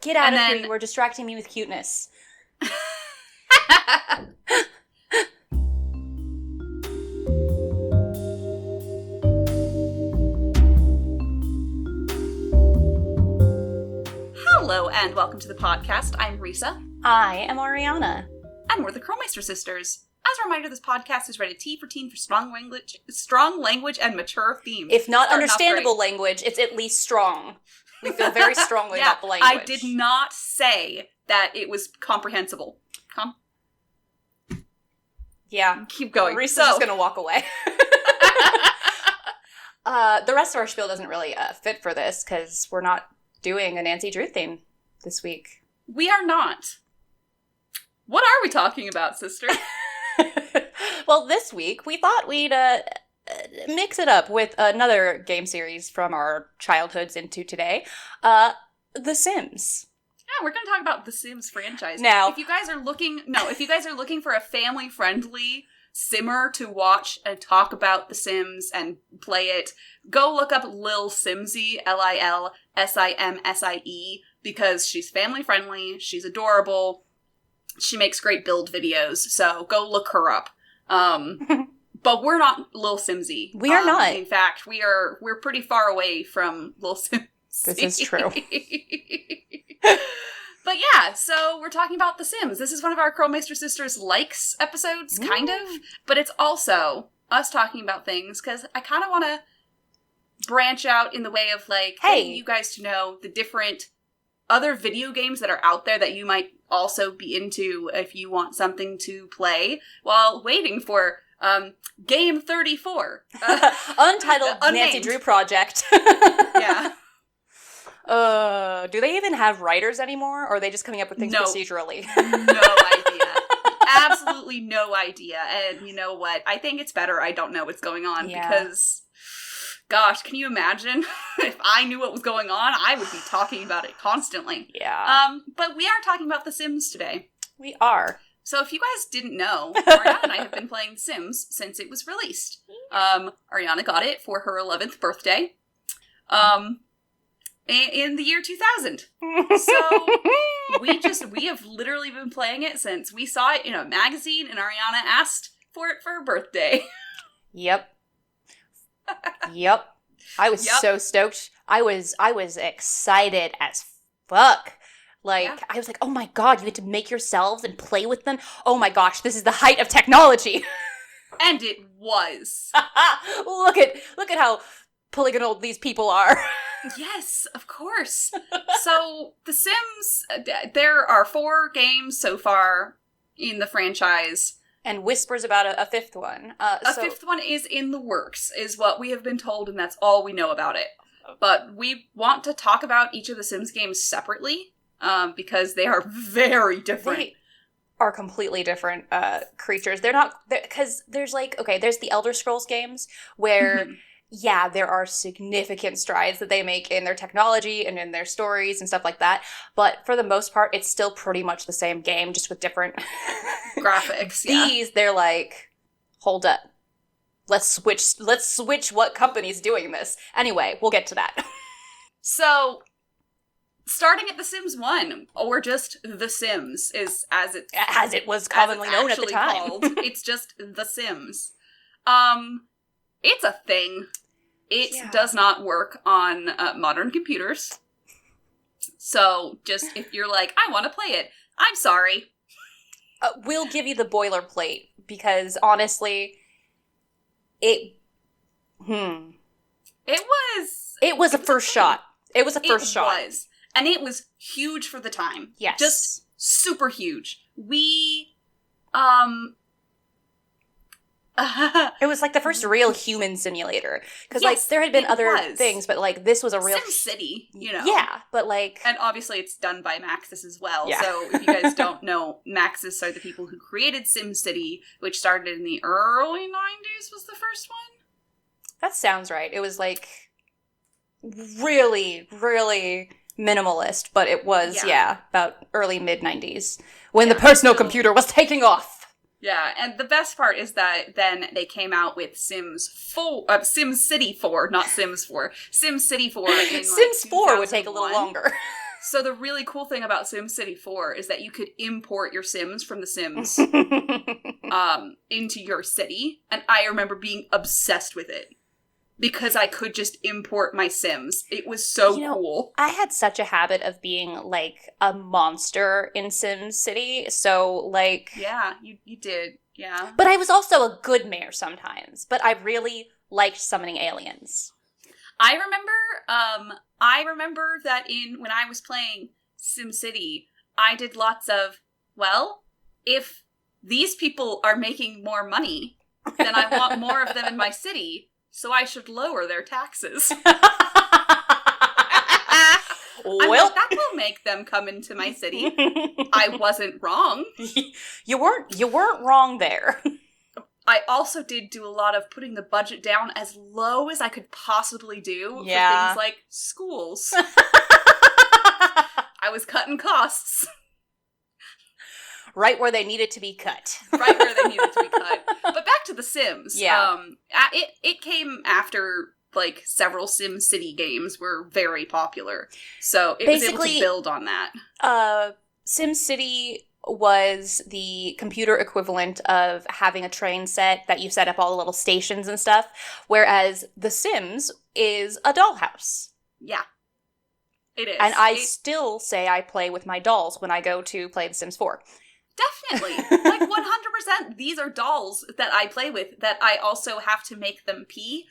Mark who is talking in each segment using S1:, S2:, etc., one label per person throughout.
S1: Get out of here, you are distracting me with cuteness.
S2: Hello and welcome to the podcast. I'm Risa.
S1: I am Ariana.
S2: And we're the Krolmeister sisters. As a reminder, this podcast is rated T for teen for strong language and mature themes.
S1: If not understandable language, it's at least strong. We feel very strongly about the language.
S2: I did not say that it was comprehensible.
S1: Yeah.
S2: Keep going.
S1: Risa's just going to walk away. The rest of our spiel doesn't really fit for this because we're not doing a Nancy Drew theme this week.
S2: We are not. What are we talking about, sister?
S1: Well, this week we thought we'd mix it up with another game series from our childhoods into today, The Sims.
S2: Yeah, we're going to talk about the Sims franchise.
S1: Now,
S2: if you guys are looking for a family-friendly simmer to watch and talk about The Sims and play it, go look up Lil Simsie, Lilsimsie, because she's family-friendly, she's adorable, she makes great build videos, so go look her up. But we're not Lil Simsie.
S1: We are not.
S2: In fact, we're pretty far away from Lil Simsie.
S1: This is true.
S2: But yeah, so we're talking about The Sims. This is one of our Krolmeister Sisters likes episodes, kind of. But it's also us talking about things, because I kind of want to branch out in the way of, getting you guys to know the different other video games that are out there that you might also be into if you want something to play while waiting for Game 34.
S1: Untitled Nancy Drew project.
S2: Yeah.
S1: Do they even have writers anymore, or are they just coming up with things procedurally?
S2: No idea. Absolutely no idea. And you know what? I think it's better I don't know what's going on because, gosh, can you imagine if I knew what was going on? I would be talking about it constantly.
S1: Yeah.
S2: But we are talking about The Sims today.
S1: We are.
S2: So if you guys didn't know, Ariana and I have been playing Sims since it was released. Ariana got it for her 11th birthday. In the year 2000. So we have literally been playing it since we saw it in a magazine and Ariana asked for it for her birthday.
S1: Yep. I was so stoked. I was excited as fuck. I was like, oh my god, you get to make yourselves and play with them? Oh my gosh, this is the height of technology.
S2: And it was.
S1: Look at how polygonal these people are.
S2: Yes, of course. So, The Sims, there are 4 games so far in the franchise.
S1: And whispers about a fifth one.
S2: A fifth one is in the works, is what we have been told, and that's all we know about it. But we want to talk about each of the Sims games separately, because they are very different.
S1: They are completely different creatures. They're not, because there's there's the Elder Scrolls games, where... Yeah, there are significant strides that they make in their technology and in their stories and stuff like that. But for the most part, it's still pretty much the same game, just with different
S2: graphics.
S1: These, they're like, hold up. Let's switch what company's doing this. Anyway, we'll get to that.
S2: So, starting at The Sims 1, or just The Sims, is as it
S1: was commonly known at the time.
S2: Called. It's just The Sims. It's a thing. It does not work on modern computers. So, just if you're like, I want to play it, I'm sorry.
S1: We'll give you the boilerplate, because honestly, it was a first shot. It was a first shot.
S2: It was. And it was huge for the time.
S1: Yes.
S2: Just super huge.
S1: It was like the first real human simulator. Because there had been other things, but this was a real...
S2: SimCity,
S1: Yeah, but
S2: And obviously it's done by Maxis as well.
S1: Yeah.
S2: So if you guys don't know, Maxis are the people who created SimCity, which started in the early 90s was the first one?
S1: That sounds right. It was really, really minimalist, but it was, about early mid-90s when the personal computer was taking off.
S2: Yeah, and the best part is that then they came out with SimCity 4, not Sims 4. SimCity 4.
S1: Sims 4 would take a little longer.
S2: So the really cool thing about SimCity 4 is that you could import your Sims from The Sims into your city. And I remember being obsessed with it because I could just import my Sims. It was so cool.
S1: I had such a habit of being like a monster in SimCity. So like...
S2: Yeah, you did. Yeah.
S1: But I was also a good mayor sometimes. But I really liked summoning aliens.
S2: I remember that when I was playing SimCity, I did lots of, well, if these people are making more money, then I want more of them in my city, so I should lower their taxes. Well, that will make them come into my city. I wasn't wrong.
S1: You weren't wrong there.
S2: I also did do a lot of putting the budget down as low as I could possibly do for things like schools. I was cutting costs.
S1: Right where they needed to be cut.
S2: Right where they needed to be cut. But back to The Sims.
S1: Yeah.
S2: It came after, like, several SimCity games were very popular. So it was able to build on that.
S1: SimCity was the computer equivalent of having a train set that you set up all the little stations and stuff, whereas The Sims is a dollhouse.
S2: Yeah. It is.
S1: And I still say I play with my dolls when I go to play The Sims 4.
S2: Definitely. Like, 100%, these are dolls that I play with that I also have to make them pee.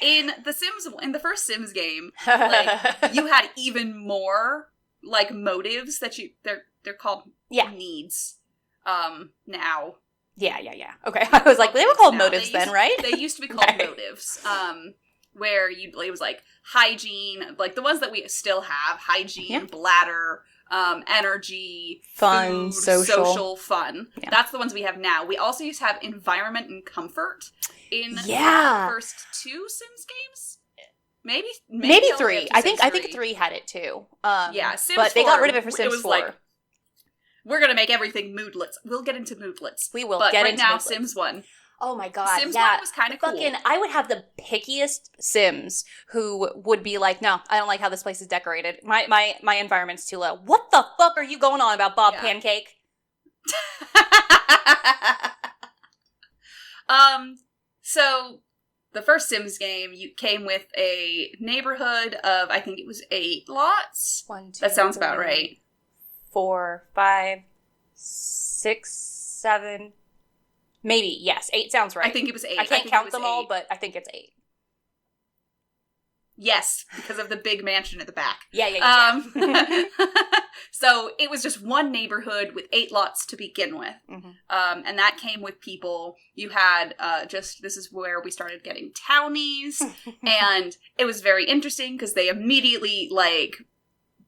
S2: In the first Sims game, like, you had even more, like, motives that they're called needs, now.
S1: Yeah. Okay, I was like, they were called motives then, right?
S2: They used to be called motives, where it was, like, hygiene, like, the ones that we still have, hygiene, bladder, energy,
S1: fun,
S2: food, social fun. Yeah. That's the ones we have now. We also used to have environment and comfort in the first 2 Sims games. Maybe
S1: 3. I think 3 had it too.
S2: Sims
S1: but
S2: 4,
S1: they got rid of it for Sims 4.
S2: Like, we're gonna make everything moodlets. We'll get into moodlets.
S1: We will.
S2: But
S1: get
S2: right
S1: into
S2: now,
S1: moodlets.
S2: Sims 1.
S1: Oh my god,
S2: Sims 1 was kind of cool.
S1: I would have the pickiest Sims who would be like, no, I don't like how this place is decorated. My environment's too low. What the fuck are you going on about, Bob Pancake?
S2: So the first Sims game, you came with a neighborhood of, I think it was 8 lots.
S1: 1, 2,
S2: that sounds about right.
S1: 4, 5, 6, 7... Maybe, yes. 8 sounds right.
S2: I think it was 8.
S1: I can't count them all, but I think it's 8.
S2: Yes, because of the big mansion at the back.
S1: Yeah.
S2: So it was just one neighborhood with 8 lots to begin with.
S1: Mm-hmm.
S2: And that came with people. You had this is where we started getting townies. And it was very interesting because they immediately, like,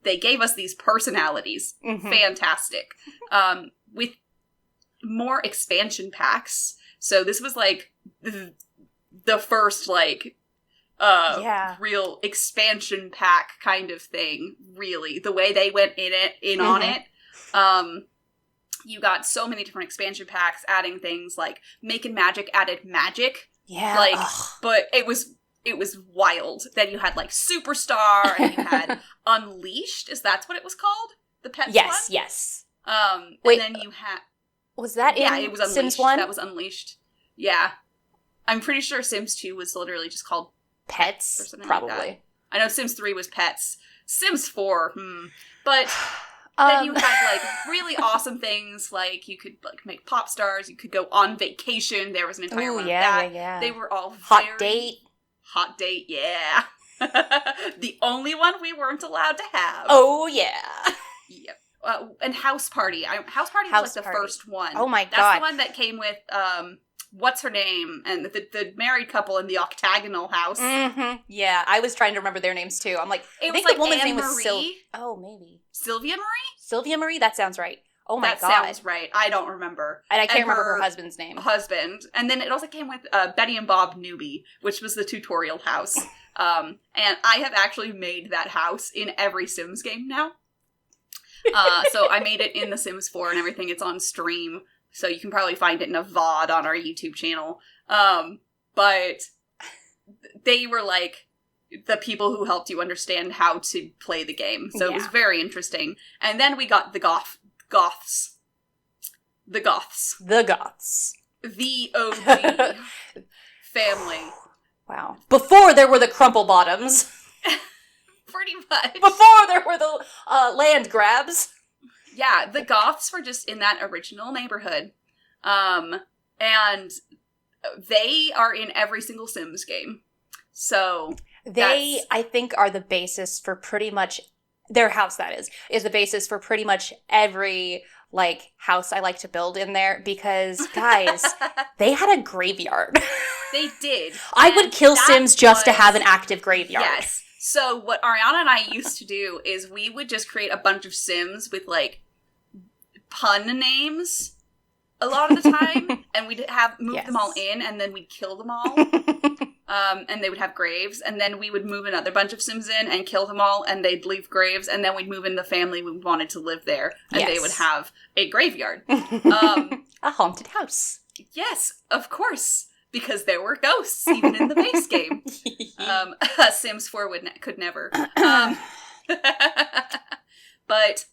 S2: they gave us these personalities. Mm-hmm. Fantastic. With more expansion packs. So this was like the first, like, real expansion pack kind of thing, really. The way they went on it. You got so many different expansion packs adding things like Make and Magic added magic.
S1: Yeah.
S2: Like, but it was wild. Then you had, like, Superstar, and you had Unleashed. Is that what it was called? The pets one?
S1: Yes.
S2: Wait, and then you had...
S1: Was that
S2: it was Unleashed.
S1: Sims 1?
S2: That was Unleashed. Yeah. I'm pretty sure Sims 2 was literally just called
S1: Pets,
S2: or something
S1: probably.
S2: Like that. I know Sims 3 was Pets. Sims 4, But then you had, like, really awesome things, like you could, like, make pop stars, you could go on vacation, there was an entire one of that.
S1: Yeah.
S2: They were all
S1: Hot date, yeah.
S2: The only one we weren't allowed to have.
S1: Oh, yeah.
S2: Yep. And House Party. House Party was like the first one.
S1: Oh my god.
S2: That's the one that came with, what's her name? And the married couple in the octagonal house.
S1: Mm-hmm. Yeah, I was trying to remember their names too. I'm like, I think the woman's name was maybe.
S2: Sylvia Marie?
S1: Sylvia Marie? That sounds right. Oh my god.
S2: That sounds right. I don't remember.
S1: And I can't remember her husband's name.
S2: And then it also came with Betty and Bob Newbie, which was the tutorial house. And I have actually made that house in every Sims game now. So I made it in The Sims 4 and everything. It's on stream, so you can probably find it in a VOD on our YouTube channel. But they were like, the people who helped you understand how to play the game. So it was very interesting. And then we got the Goths. The Goths.
S1: The Goths.
S2: The OG family.
S1: Wow. Before there were the Crumple Bottoms.
S2: Pretty much.
S1: Before there were the land grabs.
S2: Yeah, the Goths were just in that original neighborhood. And they are in every single Sims game. So
S1: they, I think, are the basis for pretty much their house. That is the basis for pretty much every house I like to build in there. Because guys, they had a graveyard.
S2: They did.
S1: I would kill Sims just to have an active graveyard.
S2: Yes. So what Ariana and I used to do is we would just create a bunch of Sims with pun names a lot of the time, and we'd move them all in, and then we'd kill them all. And they would have graves, and then we would move another bunch of Sims in and kill them all, and they'd leave graves, and then we'd move in the family we wanted to live there, and they would have a graveyard.
S1: A haunted house.
S2: Yes, of course, because there were ghosts even in the base game. Sims 4 could never. But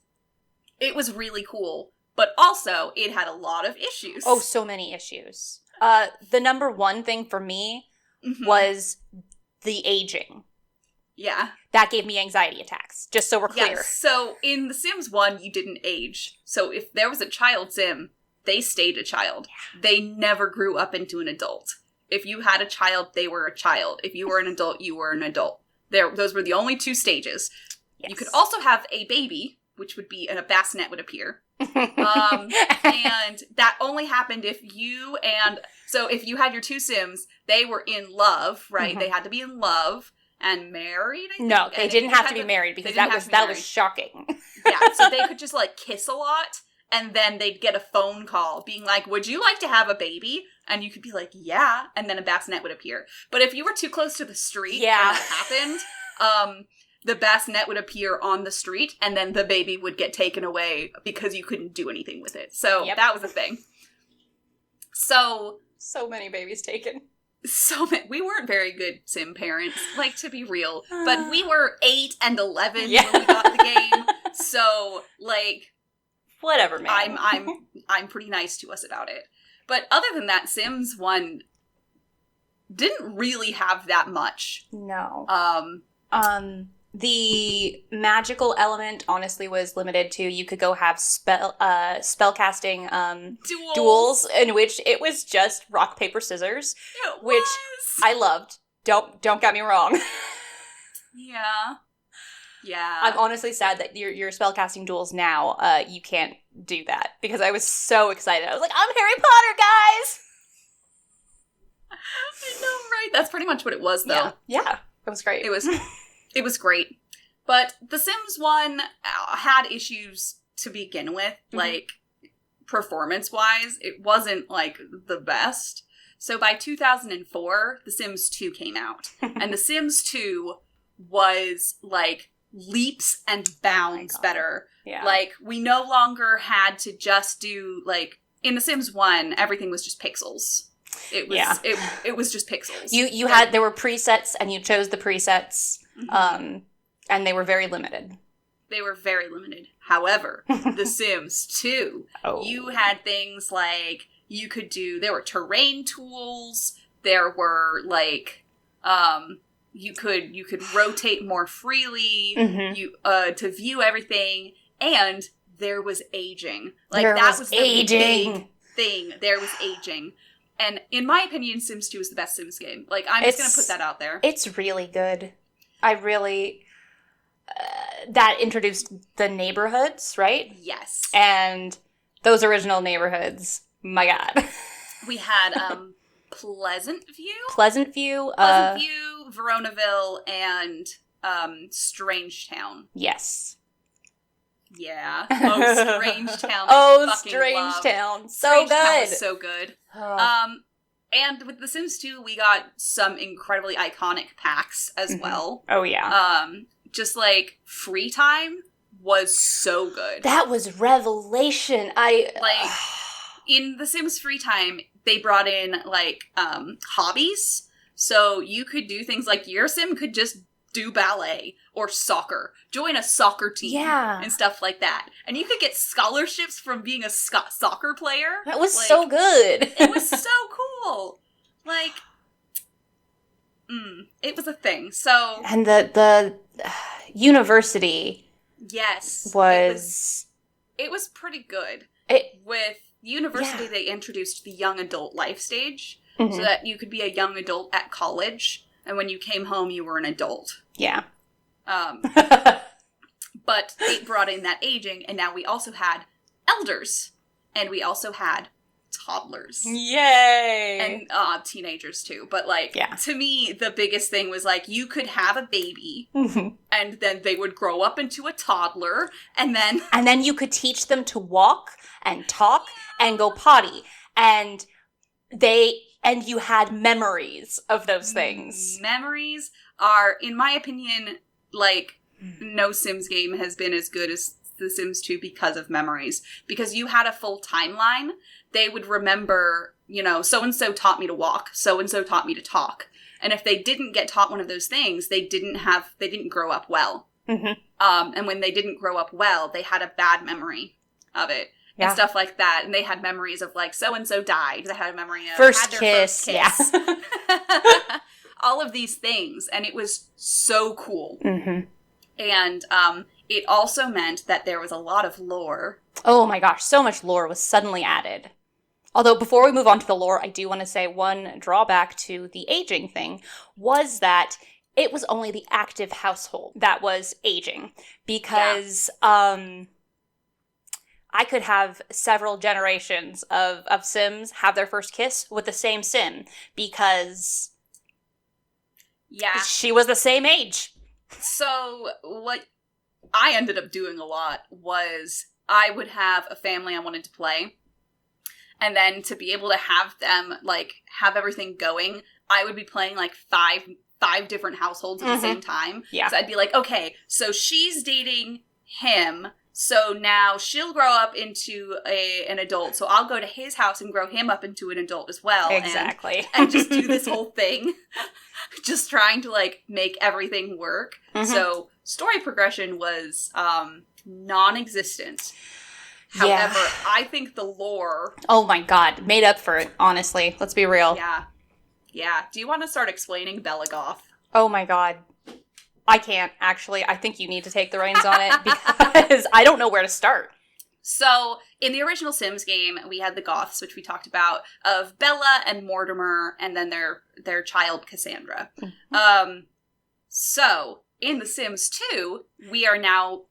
S2: it was really cool. But also, it had a lot of issues.
S1: Oh, so many issues. The number one thing for me was the aging.
S2: Yeah.
S1: That gave me anxiety attacks, just so we're clear.
S2: Yes. So, in The Sims 1, you didn't age. So, if there was a child Sim, they stayed a child. Yeah. They never grew up into an adult. If you had a child, they were a child. If you were an adult, you were an adult. Those were the only two stages. Yes. You could also have a baby, which would be a bassinet would appear. And that only happened if you had your two Sims, they were in love, right? They had to be in love and married. I think.
S1: No, they didn't have to be married because that was shocking.
S2: Yeah, so they could just kiss a lot, and then they'd get a phone call being like, "Would you like to have a baby?" And you could be like, "Yeah," and then a bassinet would appear. But if you were too close to the street when that happened, the bassinet would appear on the street, and then the baby would get taken away because you couldn't do anything with it. So that was a thing. So
S1: many babies taken.
S2: We weren't very good Sim parents, to be real. But we were 8 and 11 when we got the game. So,
S1: whatever, man.
S2: I'm pretty nice to us about it. But other than that, Sims 1 didn't really have that much.
S1: No. The magical element, honestly, was limited to you could go have spellcasting duels in which it was just rock, paper, scissors, which I loved. Don't get me wrong.
S2: Yeah.
S1: I'm honestly sad that your spellcasting duels now, you can't do that, because I was so excited. I was like, I'm Harry Potter, guys!
S2: I know, right? That's pretty much what it was, though.
S1: Yeah. It was great.
S2: It was great. But The Sims 1 had issues to begin with, performance-wise. It wasn't, the best. So by 2004, The Sims 2 came out. And The Sims 2 was, leaps and bounds better.
S1: Yeah.
S2: We no longer had to just do, in The Sims 1, everything was just pixels. It was just pixels.
S1: There were presets, and you chose the presets, and they were very limited.
S2: They were very limited. However, The Sims 2, you had things you could do, there were terrain tools, there were, you could rotate more freely, to view everything, and there was aging. That was the big thing. There was aging. And in my opinion, Sims 2 is the best Sims game. I'm just going to put that out there.
S1: It's really good. I really... that introduced the neighborhoods, right?
S2: Yes.
S1: And those original neighborhoods, my God.
S2: We had Pleasant View, Veronaville, and Strangetown.
S1: Yes.
S2: Yeah. Oh, Strangetown.
S1: Strangetown. So good.
S2: Was so good. And with The Sims 2, we got some incredibly iconic packs as well.
S1: Oh, yeah.
S2: Just Free Time was so good.
S1: That was revelation.
S2: In The Sims Free Time, they brought in hobbies. So you could do things your Sim could just do ballet or soccer. Join a soccer team and stuff like that. And you could get scholarships from being a soccer player.
S1: That was so good.
S2: It was so cool. Like, it was a thing. So,
S1: and the university,
S2: yes, it was pretty good. With university, they introduced the young adult life stage, so that you could be a young adult at college, and when you came home, you were an adult.
S1: Yeah.
S2: But it brought in that aging, and now we also had elders, and we also had toddlers.
S1: Yay!
S2: And teenagers too. But to me, the biggest thing was you could have a baby, and then they would grow up into a toddler, and then
S1: you could teach them to walk and talk and go potty, and you had memories of those things.
S2: Memories are, in my opinion, no Sims game has been as good as The Sims 2 because of memories. Because you had a full timeline. They would remember, so-and-so taught me to walk, so-and-so taught me to talk. And if they didn't get taught one of those things, they didn't grow up well. And when they didn't grow up well, they had a bad memory of it. Yeah. And stuff like that. And they had memories of, so-and-so died. They had a memory of
S1: first kiss. Yeah.
S2: All of these things. And it was so cool. And it also meant that there was a lot of lore.
S1: Oh my gosh, so much lore was suddenly added. Although, before we move on to the lore, I do want to say one drawback to the aging thing was that it was only the active household that was aging. Because I could have several generations of Sims have their first kiss with the same Sim. Because she was the same age.
S2: So, what I ended up doing a lot was I would have a family I wanted to play. And then to be able to have them, have everything going, I would be playing, five different households at the same time. Yeah. So I'd be like, okay, so she's dating him, so now she'll grow up into an adult, so I'll go to his house and grow him up into an adult as well.
S1: Exactly.
S2: And just do this whole thing. Just trying to, make everything work. So story progression was non-existent. However, I think the lore...
S1: Oh my god, made up for it, honestly. Let's be real.
S2: Yeah. Do you want to start explaining Belagoth?
S1: Oh my god. I can't, actually. I think you need to take the reins on it, because I don't know where to start.
S2: So, in the original Sims game, we had the Goths, which we talked about, of Bella and Mortimer, and then their child, Cassandra. So, in The Sims 2, we are now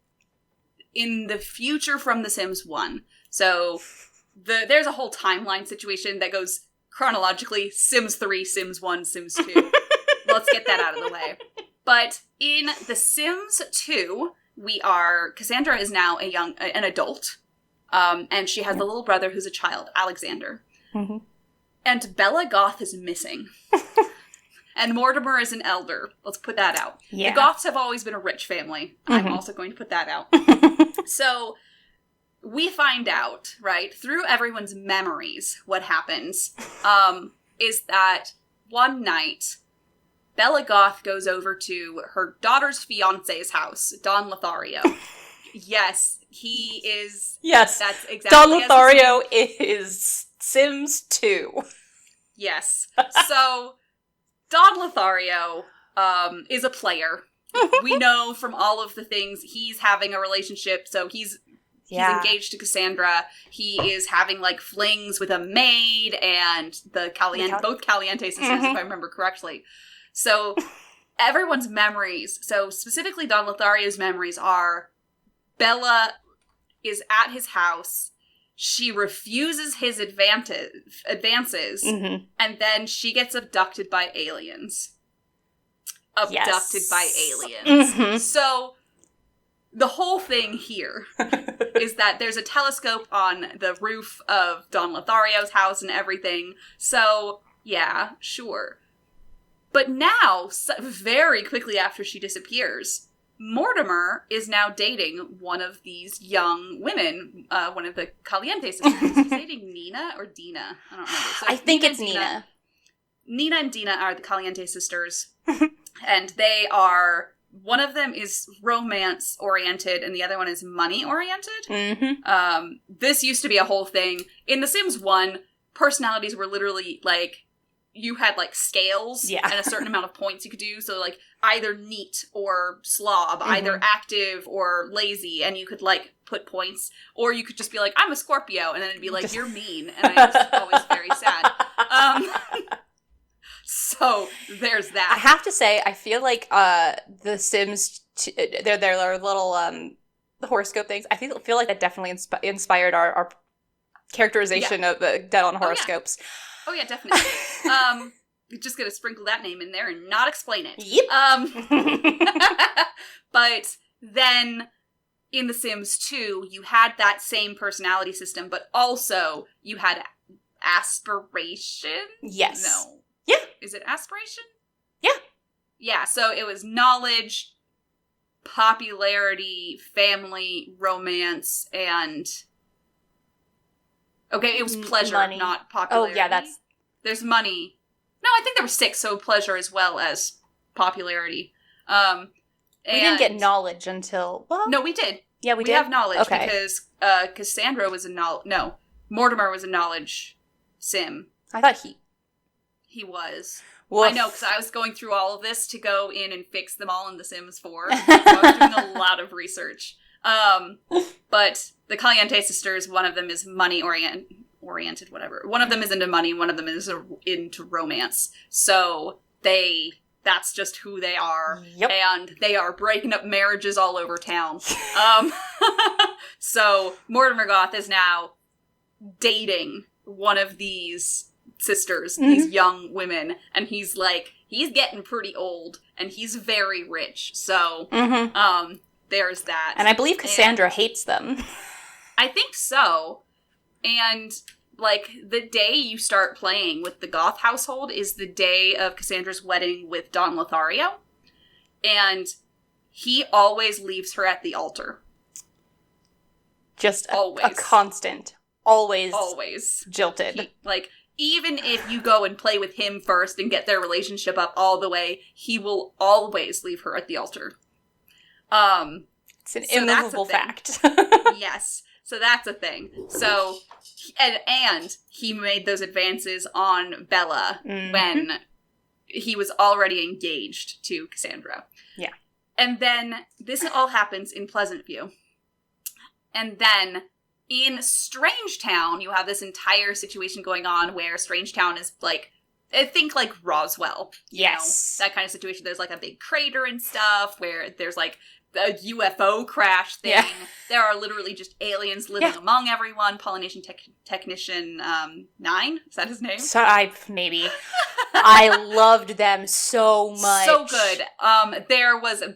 S2: in the future from The Sims 1. So, there's a whole timeline situation that goes chronologically Sims 3, Sims 1, Sims 2. Let's get that out of the way. But in The Sims 2, Cassandra is now an adult, and she has a little brother who's a child, Alexander. And Belagoth is missing. And Mortimer is an elder. Let's put that out. Yeah. The Goths have always been a rich family. I'm also going to put that out. So we find out, right, through everyone's memories, what happens is that one night, Belagoth goes over to her daughter's fiance's house, Don Lothario. Yes, he is...
S1: Yes,
S2: that's exactly
S1: Don Lothario is Sims 2.
S2: Yes. So, Don Lothario is a player. We know from all of the things he's having a relationship, so he's engaged to Cassandra. He is having, flings with a maid and both Caliente sisters, if I remember correctly. So, everyone's memories, so specifically Don Lothario's memories are Bella is at his house, she refuses his advances, and then she gets abducted by aliens. So, the whole thing here is that there's a telescope on the roof of Don Lothario's house and everything, so, yeah, sure. But now, very quickly after she disappears, Mortimer is now dating one of these young women, one of the Caliente sisters. He's dating Nina or Dina? I don't remember. So
S1: I think it's Nina.
S2: Nina and Dina are the Caliente sisters. And they are, one of them is romance-oriented, and the other one is money-oriented.
S1: Mm-hmm.
S2: This used to be a whole thing. In The Sims 1, personalities were literally, like, you had, like, scales and a certain amount of points you could do. So, like, either neat or slob, either active or lazy, and you could, like, put points. Or you could just be like, I'm a Scorpio, and then it'd be like, you're mean. And I was always very sad. So, there's that.
S1: I have to say, I feel like The Sims, their little horoscope things, I feel like that definitely inspired our characterization of dead on horoscopes.
S2: Oh, yeah, definitely. You're just going to sprinkle that name in there and not explain it.
S1: Yep.
S2: But then in The Sims 2, you had that same personality system, but also you had aspiration?
S1: Yes.
S2: No.
S1: Yeah.
S2: Is it aspiration?
S1: Yeah.
S2: Yeah, so it was knowledge, popularity, family, romance, and... Okay, it was pleasure,
S1: money.
S2: not popularity.
S1: Oh, yeah,
S2: There's money. No, I think there were 6, so pleasure as well as popularity.
S1: We didn't get knowledge until... Well,
S2: no, we did.
S1: Yeah, we did?
S2: We have knowledge
S1: okay.
S2: because Cassandra was a knowledge... No, Mortimer was a knowledge sim.
S1: I thought
S2: He was.
S1: Woof.
S2: I know, because I was going through all of this to go in and fix them all in The Sims 4. So I was doing a lot of research. But the Caliente sisters, one of them is money-oriented, whatever. One of them is into money, one of them is into romance. So that's just who they are.
S1: Yep.
S2: And they are breaking up marriages all over town. So Mortimer Goth is now dating one of these sisters, these young women, and he's getting pretty old, and he's very rich. So, there's that.
S1: And I believe Cassandra hates them.
S2: I think so. And, like, the day you start playing with the Goth household is the day of Cassandra's wedding with Don Lothario. And he always leaves her at the altar.
S1: Just
S2: always.
S1: A constant. Always jilted.
S2: Even if you go and play with him first and get their relationship up all the way, he will always leave her at the altar.
S1: It's an immovable fact.
S2: Yes. So that's a thing. So, and he made those advances on Bella when he was already engaged to Cassandra.
S1: Yeah.
S2: And then this all happens in Pleasant View. And then in Strangetown, you have this entire situation going on where Strangetown is like, I think like Roswell.
S1: Yes.
S2: You know, that kind of situation. There's like a big crater and stuff where there's like a UFO crash thing. Yeah. There are literally just aliens living among everyone. Pollination Technician 9? Is that his name?
S1: So maybe. I loved them so much.
S2: So good.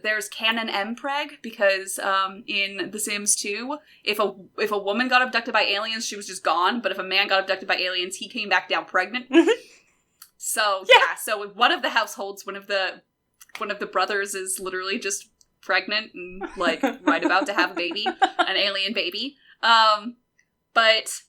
S2: There's Canon Mpreg because in The Sims 2, if a woman got abducted by aliens, she was just gone. But if a man got abducted by aliens, he came back down pregnant. So so one of the households, one of the brothers is literally just pregnant and like right about to have a baby, an alien baby. But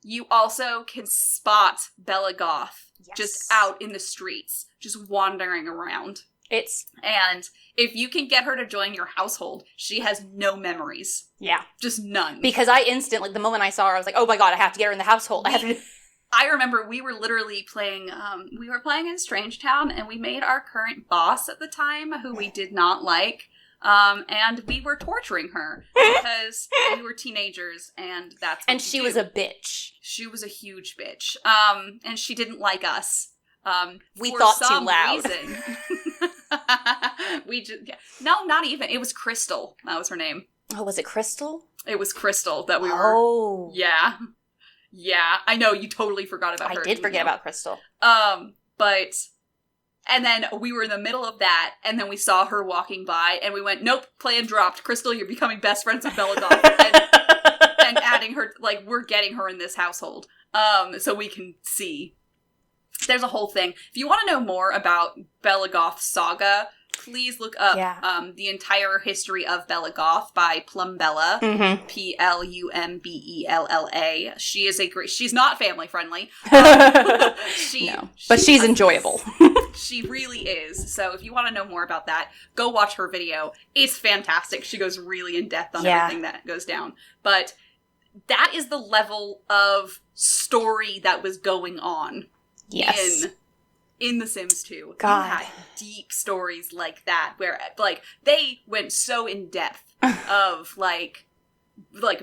S2: you also can spot Bella Goth just out in the streets, just wandering around. And if you can get her to join your household, she has no memories. Yeah. Just none.
S1: Because I instantly, the moment I saw her, I was like, oh my god, I have to get her in the household.
S2: I remember we were literally playing, in Strangetown, and we made our current boss at the time, who we did not like, and we were torturing her, because we were teenagers, and that's what
S1: And she was a bitch.
S2: She was a huge bitch. And she didn't like us.
S1: We thought too loud.
S2: No, not even. It was Crystal. That was her name.
S1: Oh, was it Crystal?
S2: It was Crystal that we were. Oh. Yeah. Yeah. I know, you totally forgot about her.
S1: I did forget about Crystal.
S2: But... And then we were in the middle of that, and then we saw her walking by, and we went, nope, plan dropped. Crystal, you're becoming best friends with Bella Goth. And adding her, like, we're getting her in this household. So we can see. There's a whole thing. If you want to know more about Bella Goth's saga, please look up the entire history of Bella Goth by Plumbella. Plumbella. She is she's not family friendly.
S1: No, but she's enjoyable.
S2: She really is. So if you want to know more about that, go watch her video. It's fantastic. She goes really in depth on everything that goes down. But that is the level of story that was going on in The Sims 2.
S1: God.
S2: You had deep stories like that where, like, they went so in depth of, like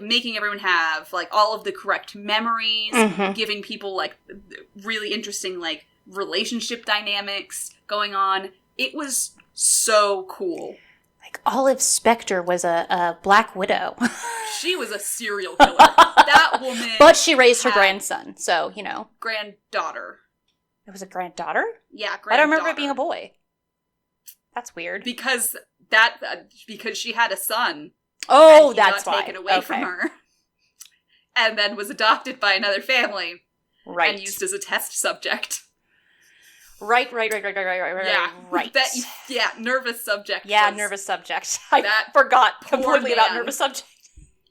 S2: making everyone have, like, all of the correct memories, giving people, like, really interesting, like, relationship dynamics going on. It was so cool.
S1: Like, Olive Spectre was a Black Widow.
S2: She was a serial killer. That woman.
S1: But she raised her grandson, so, you know.
S2: Granddaughter.
S1: It was a granddaughter?
S2: Yeah, granddaughter.
S1: I don't remember it being a boy. That's weird.
S2: Because she had a son.
S1: Oh,
S2: and
S1: that's
S2: got
S1: why.
S2: taken away from her. And then was adopted by another family.
S1: Right.
S2: And used as a test subject.
S1: Right.
S2: Yeah, nervous subject.
S1: Yeah, nervous subject. I forgot completely about nervous subject.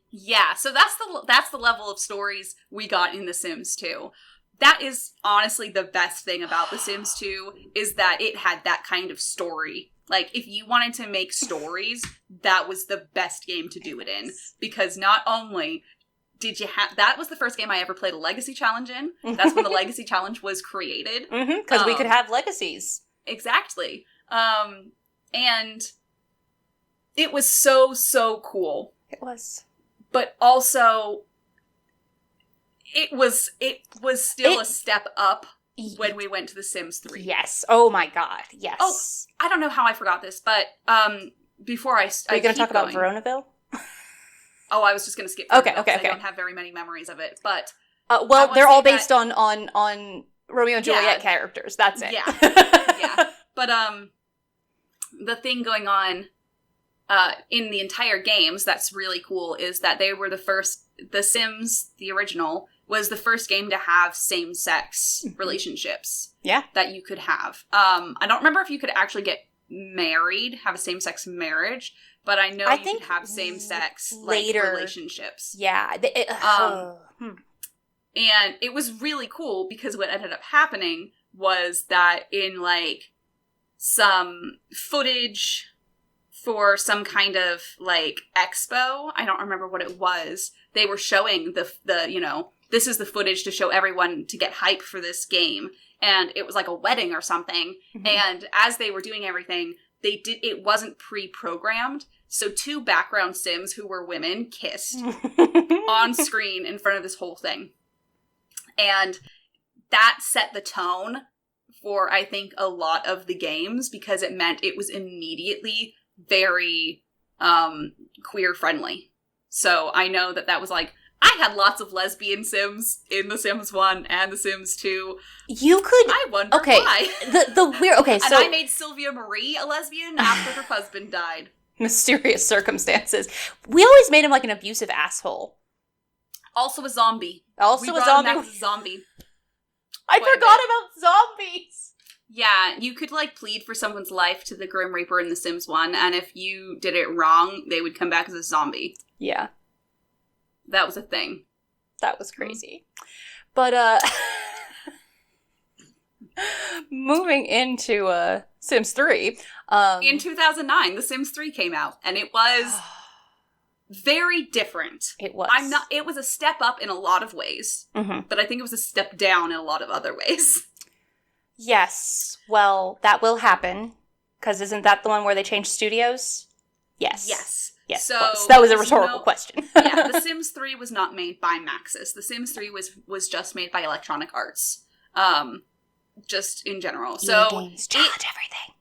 S2: Yeah, so that's the level of stories we got in The Sims 2. That is honestly the best thing about The Sims 2, is that it had that kind of story. Like, if you wanted to make stories, that was the best game to do it in. Because not only did you have... That was the first game I ever played a Legacy Challenge in. That's when the Legacy Challenge was created.
S1: Because we could have legacies.
S2: Exactly. And it was so, so cool.
S1: It was.
S2: But also... It was still a step up when we went to The Sims 3.
S1: Yes. Oh my god. Yes.
S2: Oh, I don't know how I forgot this, but before
S1: Are you going to talk about Veronaville?
S2: Oh, I was just going to skip.
S1: Okay.
S2: I don't have very many memories of it, but
S1: well, they're all based on Romeo and Juliet characters. That's it.
S2: Yeah. But the thing going on in the entire games that's really cool is that they were the first. The Sims, the original, was the first game to have same-sex relationships.
S1: Yeah.
S2: That you could have. I don't remember if you could actually get married, have a same-sex marriage, but I know you could have same-sex relationships.
S1: Yeah.
S2: And it was really cool because what ended up happening was that in, like, some footage for some kind of, like, expo, I don't remember what it was, they were showing the you know, this is the footage to show everyone to get hype for this game. And it was like a wedding or something. Mm-hmm. And as they were doing everything, it wasn't pre-programmed. So 2 background Sims who were women kissed on screen in front of this whole thing. And that set the tone for, I think, a lot of the games because it meant it was immediately very queer friendly. So I know that was like, I had lots of lesbian Sims in The Sims 1 and The Sims 2.
S1: You could...
S2: I wonder why.
S1: The weird... Okay, so...
S2: And I made Sylvia Marie a lesbian after her husband died. Mysterious
S1: circumstances. We always made him like an abusive asshole.
S2: Also a zombie.
S1: Also a zombie. I forgot about zombies!
S2: Yeah, you could, like, plead for someone's life to the Grim Reaper in The Sims 1, and if you did it wrong, they would come back as a zombie.
S1: Yeah.
S2: That was a thing.
S1: That was crazy. But, moving into, Sims 3.
S2: In 2009, The Sims 3 came out, and it was very different.
S1: It was.
S2: It was a step up in a lot of ways, but I think it was a step down in a lot of other ways.
S1: Yes. Well, that will happen. Because isn't that the one where they changed studios? Yes.
S2: Yes. So
S1: that was a rhetorical question.
S2: Yeah, The Sims 3 was not made by Maxis. The Sims 3 was just made by Electronic Arts. Just in general. So
S1: games challenge everything.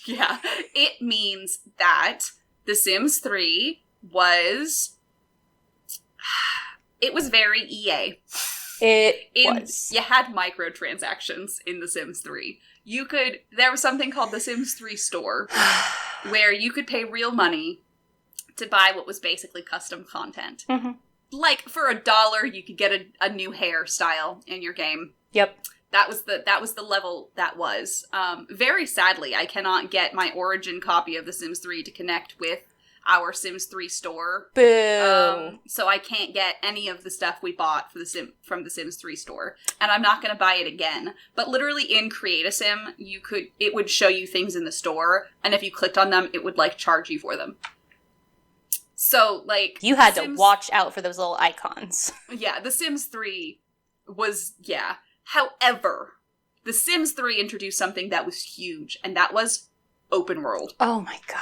S2: Yeah. It means that The Sims 3 was very EA.
S1: It was.
S2: You had microtransactions in The Sims 3. There was something called The Sims 3 Store, where you could pay real money to buy what was basically custom content. Mm-hmm. Like, for $1, you could get a new hairstyle in your game.
S1: Yep.
S2: That was the level that was. Very sadly, I cannot get my Origin copy of The Sims 3 to connect with our Sims 3 store.
S1: Boo.
S2: So I can't get any of the stuff we bought from the Sims 3 store. And I'm not going to buy it again. But literally in Create a Sim, it would show you things in the store, and if you clicked on them, it would, like, charge you for them. So, like...
S1: You had to watch out for those little icons.
S2: Yeah, The Sims 3 was, yeah. However, The Sims 3 introduced something that was huge, and that was open world.
S1: Oh my god.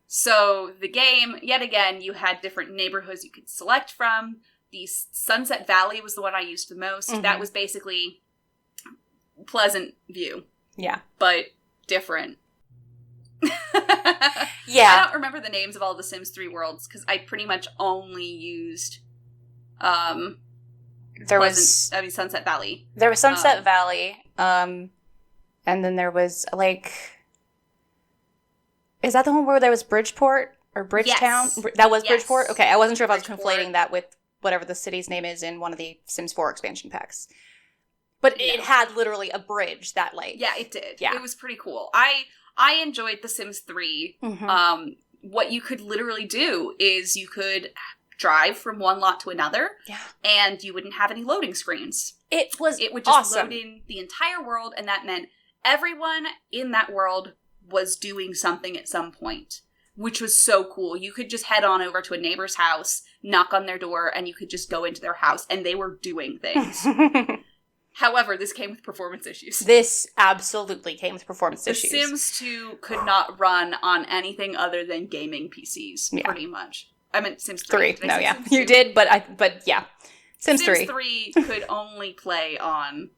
S2: So, the game, yet again, you had different neighborhoods you could select from. The Sunset Valley was the one I used the most. Mm-hmm. That was basically Pleasant View.
S1: Yeah.
S2: But different.
S1: Yeah.
S2: I don't remember the names of all the Sims 3 worlds, because I pretty much only used, Sunset Valley.
S1: There was Sunset Valley, and then there was, like, is that the one where there was Bridgeport, or Bridgetown?
S2: Yes.
S1: That was Bridgeport? Okay, I wasn't sure if I was conflating that with whatever the city's name is in one of the Sims 4 expansion packs. But it had literally a bridge that, like...
S2: Yeah, it did.
S1: Yeah.
S2: It was pretty cool. I enjoyed The Sims 3. Mm-hmm. What you could literally do is you could drive from one lot to another, and you wouldn't have any loading screens.
S1: It would just
S2: awesome. Load in the entire world, and that meant everyone in that world was doing something at some point, which was so cool. You could just head on over to a neighbor's house, knock on their door, and you could just go into their house, and they were doing things. However, this came with performance issues.
S1: This absolutely came with performance issues.
S2: The Sims 2 could not run on anything other than gaming PCs, pretty much. I meant Sims 3.
S1: No, yeah. You did, but yeah. Sims 3.
S2: Sims 3 could only play on,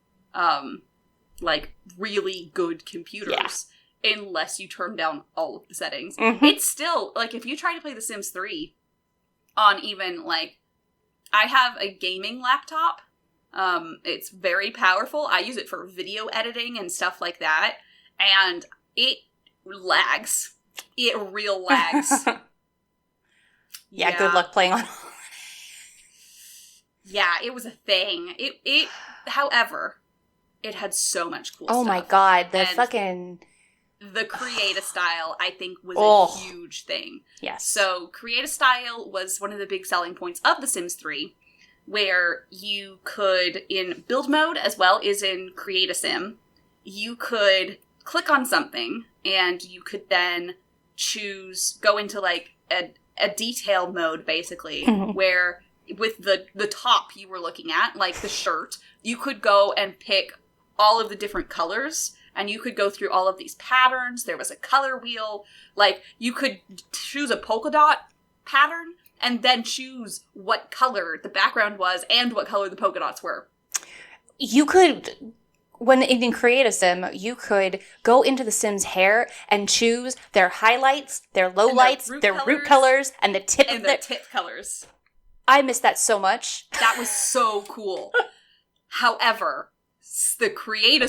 S2: like, really good computers, unless you turn down all of the settings. Mm-hmm. It's still, like, if you try to play The Sims 3 on even, like, I have a gaming laptop. It's very powerful. I use it for video editing and stuff like that, and it lags. It real lags.
S1: Yeah, good luck playing on.
S2: Yeah, it was a thing. It however, it had so much cool stuff.
S1: Oh my god, the
S2: Create a Style, I think, was a huge thing.
S1: Yes.
S2: So Create a Style was one of the big selling points of The Sims 3, where you could, in build mode as well as in Create a Sim, you could click on something, and you could then go into, like, a detail mode, basically, where with the top you were looking at, like the shirt, you could go and pick all of the different colors, and you could go through all of these patterns. There was a color wheel. Like, you could choose a polka dot pattern, and then choose what color the background was and what color the polka dots were.
S1: You could, when in Create a Sim, you could go into the Sim's hair and choose their highlights, their lowlights, their root colors, and the tip
S2: and
S1: of their
S2: tip colors.
S1: I miss that so much.
S2: That was so cool. However, the Create a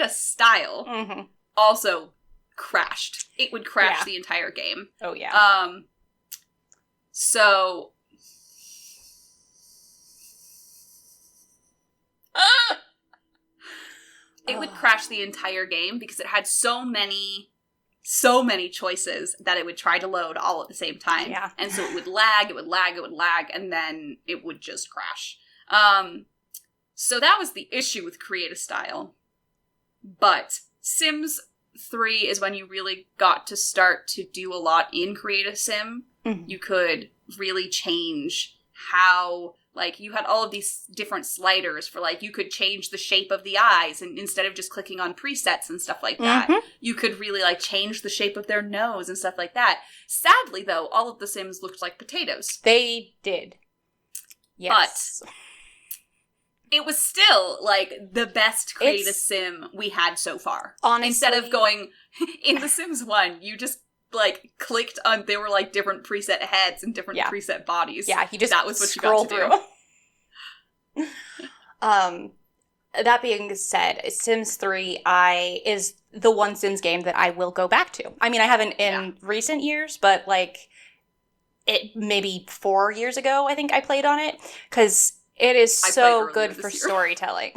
S2: Style also crashed. It would crash the entire game.
S1: Oh yeah.
S2: So it would crash the entire game because it had so many choices that it would try to load all at the same time.
S1: Yeah.
S2: And so it would lag, and then it would just crash. So that was the issue with Create a Style. But Sims 3 is when you really got to start to do a lot in Create a Sim. Mm-hmm. You could really change how, like, you had all of these different sliders for, like, you could change the shape of the eyes, and instead of just clicking on presets and stuff like that, you could really, like, change the shape of their nose and stuff like that. Sadly, though, all of the Sims looked like potatoes.
S1: They did. Yes.
S2: But it was still, like, the best Create a Sim we had so far.
S1: Honestly.
S2: Instead of going, in The Sims 1, you just, like, clicked on, there were, like, different preset heads and different preset bodies.
S1: Yeah, you just
S2: that was what you got to
S1: do. That being said, Sims 3 is the one Sims game that I will go back to. I mean, I haven't in recent years, but, like, it maybe 4 years ago, I think I played on it, because it is so good for storytelling.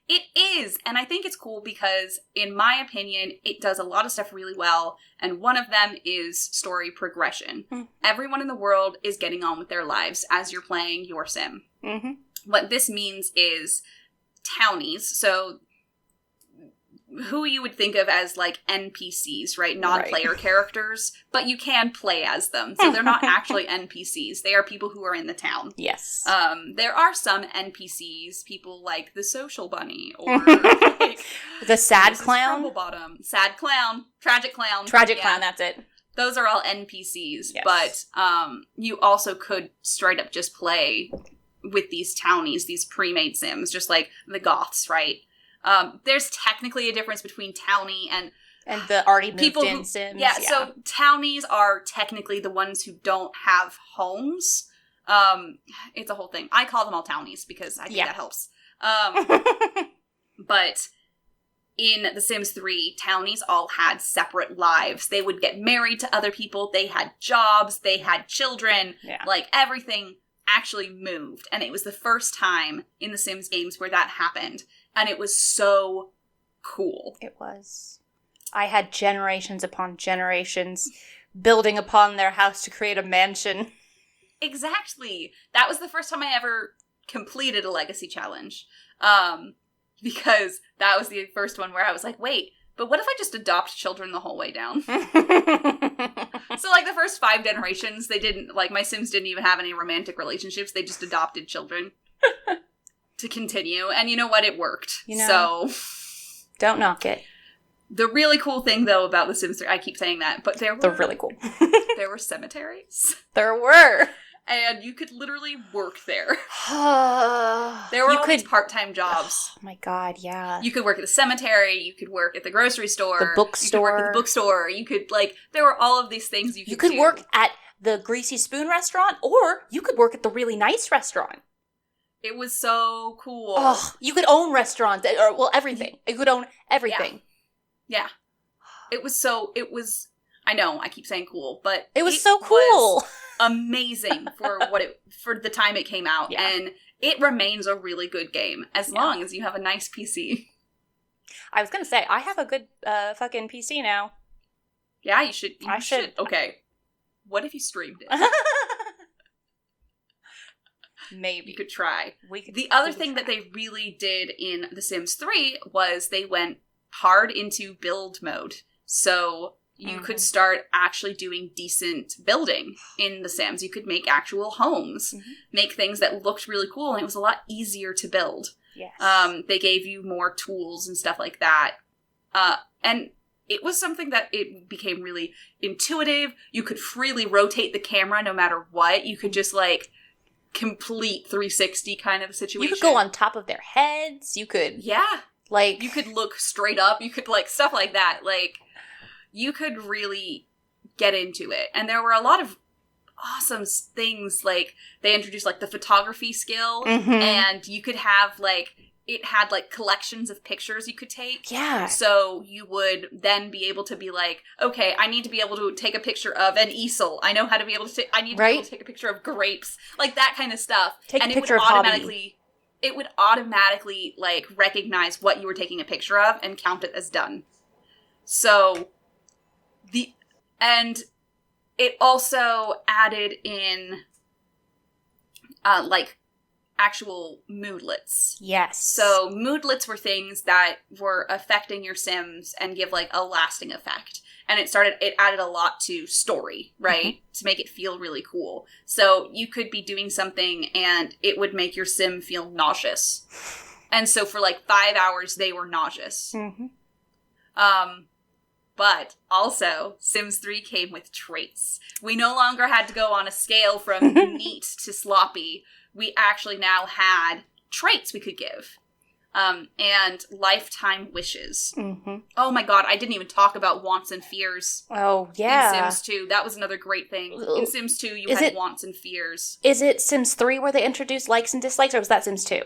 S2: It is, and I think it's cool because, in my opinion, it does a lot of stuff really well, and one of them is story progression. Mm-hmm. Everyone in the world is getting on with their lives as you're playing your sim. Mm-hmm. What this means is townies, so who you would think of as, like, NPCs, right? Non-player characters, but you can play as them. So they're not actually NPCs. They are people who are in the town.
S1: Yes.
S2: There are some NPCs, people like the Social Bunny, or like,
S1: the Sad Clown.
S2: Crumblebottom. Sad Clown. Tragic Clown.
S1: Tragic Clown, that's it.
S2: Those are all NPCs,
S1: yes.
S2: But you also could straight up just play with these townies, these pre-made sims, just like the Goths, right? There's technically a difference between townie and
S1: the already moved in sims.
S2: Yeah, so townies are technically the ones who don't have homes. It's a whole thing. I call them all townies because I think that helps. But in The Sims 3, townies all had separate lives. They would get married to other people. They had jobs. They had children. Yeah. Like, everything actually moved. And it was the first time in the Sims games where that happened. And it was so cool.
S1: It was. I had generations upon generations building upon their house to create a mansion.
S2: Exactly. That was the first time I ever completed a legacy challenge. Because that was the first one where I was like, wait, but what if I just adopt children the whole way down? So, like, the first 5 generations, they didn't, like, my Sims didn't even have any romantic relationships. They just adopted children to continue. And you know what? It worked. So,
S1: don't knock it.
S2: The really cool thing, though, about The Sims 3, I keep saying that, but they're really
S1: cool.
S2: There were cemeteries.
S1: There were.
S2: And you could literally work there. There were all these part-time jobs.
S1: Oh my god, yeah.
S2: You could work at the cemetery, you could work at the grocery store.
S1: The bookstore.
S2: You could work at the bookstore. You could, like, there were all of these things you could do.
S1: You could work at the Greasy Spoon restaurant, or you could work at the really nice restaurant.
S2: It was so cool.
S1: Oh, you could own restaurants, or, well, everything. You could own everything.
S2: Yeah. It was, I know, I keep saying cool, but
S1: it was so cool.
S2: Amazing for the time it came out, and it remains a really good game as long as you have a nice PC.
S1: I was gonna say I have a good fucking PC now.
S2: Yeah, you should. I should. Okay, what if you streamed it?
S1: Maybe
S2: you could try. The other thing that they really did in The Sims 3 was they went hard into build mode, so you could start actually doing decent building in The Sims. You could make actual homes, make things that looked really cool, and it was a lot easier to build.
S1: Yes.
S2: They gave you more tools and stuff like that. And it was something that it became really intuitive. You could freely rotate the camera no matter what. You could just, like, complete 360 kind of situation.
S1: You could go on top of their heads. You could...
S2: Yeah.
S1: Like...
S2: You could look straight up. You could, like, stuff like that. Like... You could really get into it. And there were a lot of awesome things, like, they introduced, like, the photography skill, and you could have, like, it had, like, collections of pictures you could take.
S1: Yeah.
S2: So you would then be able to be like, okay, I need to be able to take a picture of an easel. I know how to be able to I need to be able to take a picture of grapes. Like, that kind of stuff.
S1: Take a picture of
S2: automatically... It would automatically, like, recognize what you were taking a picture of and count it as done. So... And it also added in, like, actual moodlets.
S1: Yes.
S2: So moodlets were things that were affecting your Sims and give, like, a lasting effect. And it added a lot to story, right? To make it feel really cool. So you could be doing something and it would make your Sim feel nauseous. And so for, like, 5 hours, they were nauseous. But also, Sims 3 came with traits. We no longer had to go on a scale from neat to sloppy. We actually now had traits we could give. And lifetime wishes. Oh my god, I didn't even talk about wants and fears.
S1: Oh, yeah.
S2: In Sims 2. That was another great thing. In Sims 2, you had wants and fears.
S1: Is it Sims 3 where they introduced likes and dislikes, or was that Sims 2?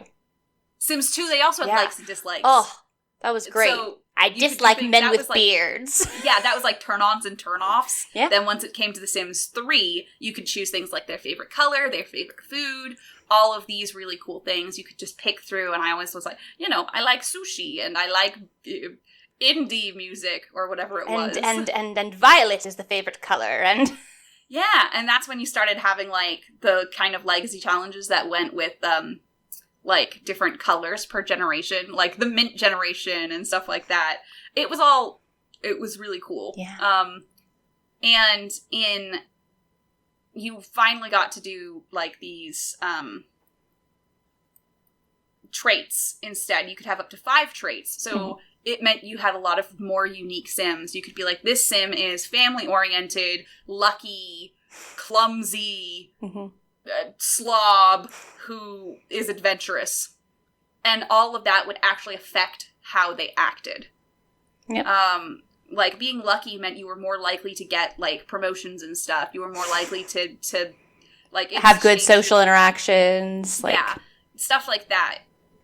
S2: Sims 2, they also had likes and dislikes.
S1: Oh, that was great.
S2: So,
S1: I dislike men with beards.
S2: Yeah, that was like turn-ons and turn-offs.
S1: Yeah.
S2: Then once it came to The Sims 3, you could choose things like their favorite color, their favorite food, all of these really cool things you could just pick through. And I always was like, I like sushi and I like indie music or whatever it was.
S1: And violet is the favorite color. And
S2: yeah, and that's when you started having like the kind of legacy challenges that went with like different colors per generation, like the mint generation and stuff like that. It was really cool.
S1: Yeah.
S2: And you finally got to do like these traits instead. You could have up to 5 traits. So it meant you had a lot of more unique Sims. You could be like, this Sim is family oriented, lucky, clumsy, slob who is adventurous, and all of that would actually affect how they acted.
S1: Yep.
S2: Like being lucky meant you were more likely to get like promotions and stuff. You were more likely to like
S1: have good social interactions, like
S2: stuff like that.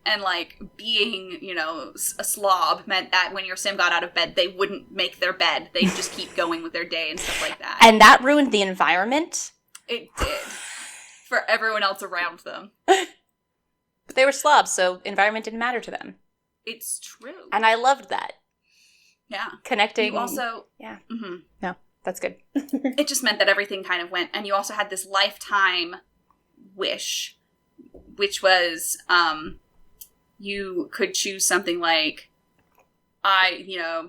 S2: And like being, a slob meant that when your Sim got out of bed, they wouldn't make their bed. They'd just keep going with their day and stuff like that.
S1: And that ruined the environment.
S2: It did. For everyone else around them.
S1: But they were slobs, so environment didn't matter to them.
S2: It's true.
S1: And I loved that.
S2: Yeah.
S1: Connecting.
S2: You also...
S1: Yeah.
S2: Mm-hmm.
S1: No, that's good.
S2: It just meant that everything kind of went... And you also had this lifetime wish, which was... you could choose something like...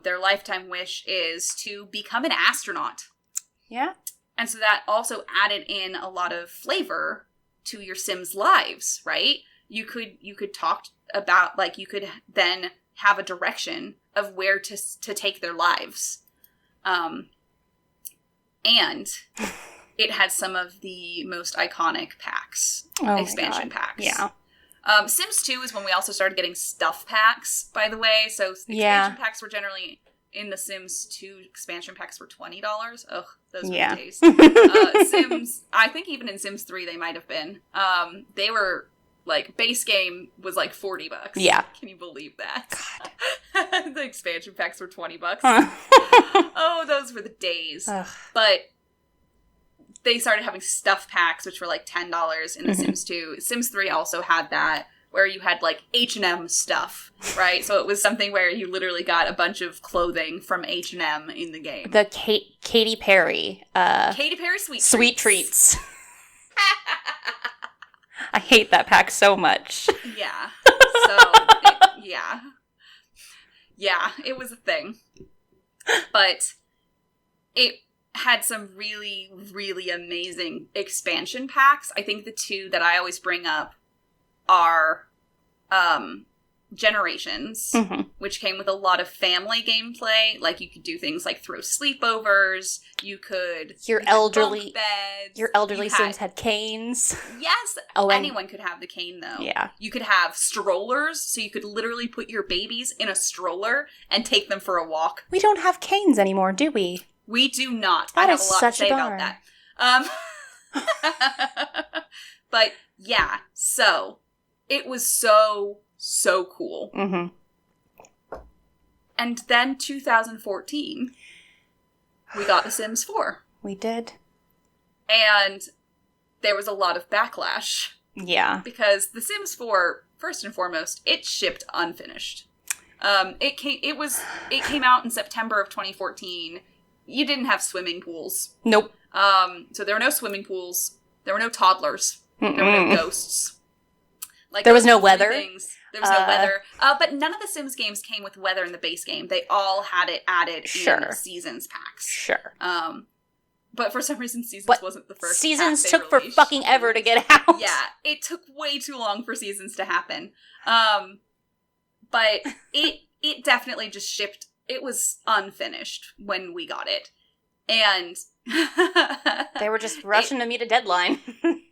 S2: their lifetime wish is to become an astronaut.
S1: Yeah.
S2: And so that also added in a lot of flavor to your Sims' lives, right? You could talk about, like, you could then have a direction of where to take their lives. And it had some of the most iconic packs, expansion packs.
S1: Yeah.
S2: Sims 2 is when we also started getting stuff packs, by the way. So expansion packs were generally... In the Sims 2 expansion packs were $20. Ugh, those were the days. Sims, I think even in Sims 3 they might have been. They were, like, base game was like $40.
S1: Yeah.
S2: Can you believe that?
S1: God.
S2: The expansion packs were $20.
S1: Huh.
S2: Oh, those were the days.
S1: Ugh.
S2: But they started having stuff packs, which were like $10 in the Sims 2. Sims 3 also had that, where you had, like, H&M stuff, right? So it was something where you literally got a bunch of clothing from H&M in the game.
S1: The Katy Perry.
S2: Katy Perry Sweet Treats.
S1: I hate that pack so much.
S2: Yeah. So, yeah, it was a thing. But it had some really, really amazing expansion packs. I think the 2 that I always bring up are Generations, which came with a lot of family gameplay. Like, you could do things like throw sleepovers. You could
S1: your elderly
S2: beds.
S1: Sims had canes.
S2: Yes, anyone could have the cane though.
S1: Yeah,
S2: you could have strollers, so you could literally put your babies in a stroller and take them for a walk.
S1: We don't have canes anymore, do we?
S2: We do not.
S1: That
S2: I have
S1: is
S2: a lot
S1: such
S2: to say
S1: a
S2: about
S1: bummer.
S2: that. But yeah, so it was so cool. And then 2014, we got The Sims 4.
S1: We did.
S2: And there was a lot of backlash.
S1: Yeah.
S2: Because The Sims 4, first and foremost, it shipped unfinished. It came out in September of 2014. You didn't have swimming pools.
S1: Nope.
S2: So there were no swimming pools. There were no toddlers. There were no ghosts. Like,
S1: there was no weather.
S2: There was no weather. But none of the Sims games came with weather in the base game. They all had it added in Seasons packs.
S1: Sure.
S2: But for some reason, Seasons wasn't the first.
S1: Seasons took for fucking ever to get out.
S2: Yeah, it took way too long for Seasons to happen. But it definitely just shipped. It was unfinished when we got it. And
S1: they were just rushing to meet a deadline.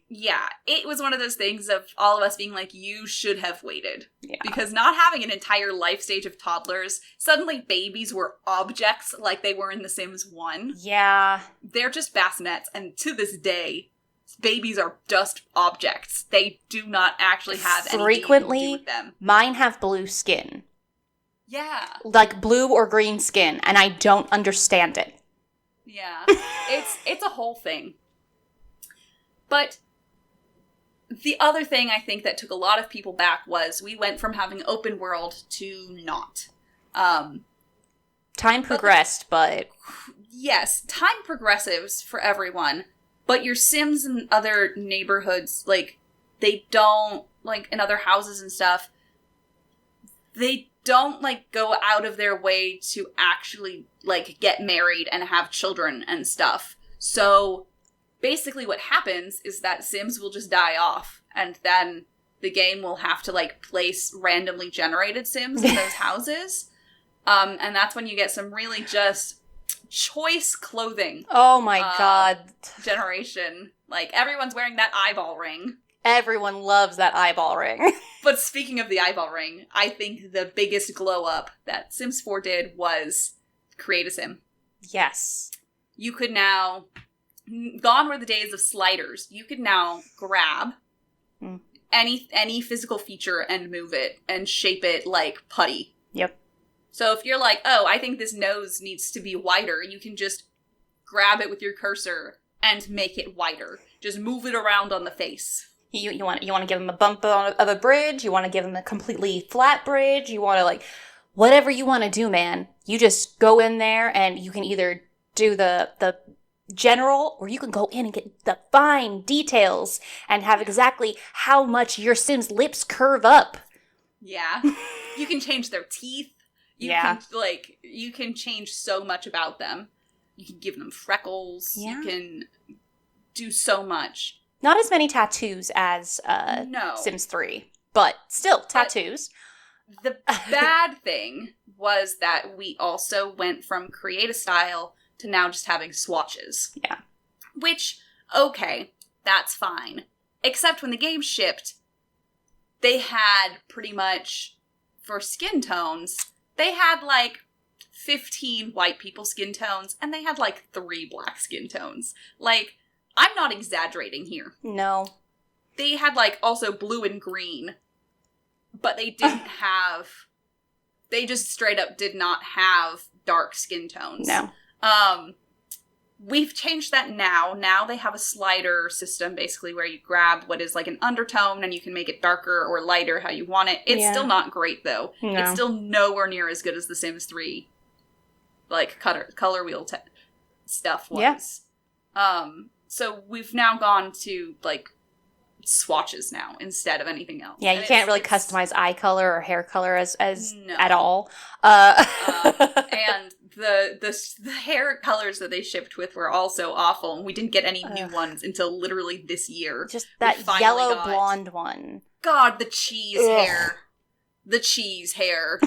S2: Yeah, it was one of those things of all of us being like, you should have waited.
S1: Yeah.
S2: Because not having an entire life stage of toddlers, suddenly babies were objects like they were in The Sims 1.
S1: Yeah.
S2: They're just bassinets, and to this day, babies are just objects. They do not actually have anything to do with them.
S1: Mine have blue skin.
S2: Yeah.
S1: Like blue or green skin, and I don't understand it.
S2: Yeah. It's a whole thing. But the other thing I think that took a lot of people back was we went from having open world to not.
S1: Time progressed, but...
S2: Yes, time progressives for everyone, but your Sims in other neighborhoods, like, they don't, like, in other houses and stuff, they don't, like, go out of their way to actually, like, get married and have children and stuff. So, basically what happens is that Sims will just die off, and then the game will have to, like, place randomly generated Sims in those houses. And that's when you get some really just choice clothing.
S1: Oh my god.
S2: Generation. Like, everyone's wearing that eyeball ring.
S1: Everyone loves that eyeball ring.
S2: But speaking of the eyeball ring, I think the biggest glow up that Sims 4 did was create a Sim.
S1: Yes.
S2: You could now, gone were the days of sliders. You could now grab any physical feature and move it and shape it like putty.
S1: Yep.
S2: So if you're like, oh, I think this nose needs to be wider, you can just grab it with your cursor and make it wider. Just move it around on the face.
S1: You want to give them a bump of a bridge. You want to give them a completely flat bridge. You want to, like, whatever you want to do, man. You just go in there and you can either do the general, or you can go in and get the fine details and have exactly how much your Sim's lips curve up.
S2: Yeah. You can change their teeth. You can change so much about them. You can give them freckles. Yeah. You can do so much.
S1: Not as many tattoos as Sims 3, but still tattoos.
S2: The bad thing was that we also went from create a style to now just having swatches.
S1: Yeah.
S2: Which, okay, that's fine. Except when the game shipped, they had pretty much, for skin tones, they had like 15 white people skin tones, and they had like 3 black skin tones. Like, I'm not exaggerating here.
S1: No.
S2: They had like also blue and green, but they didn't have, they just straight up did not have dark skin tones.
S1: No.
S2: We've changed that now. Now they have a slider system, basically, where you grab what is like an undertone and you can make it darker or lighter how you want it. It's still not great, though. No. It's still nowhere near as good as the Sims 3, like, color wheel stuff was. Yeah. So we've now gone to, like, swatches now instead of anything else.
S1: Yeah, you can't really customize eye color or hair color as
S2: no.
S1: at all.
S2: And the hair colors that they shipped with were also awful, and we didn't get any new ones until literally this year.
S1: Just that yellow blonde one.
S2: God, the cheese hair. The cheese hair.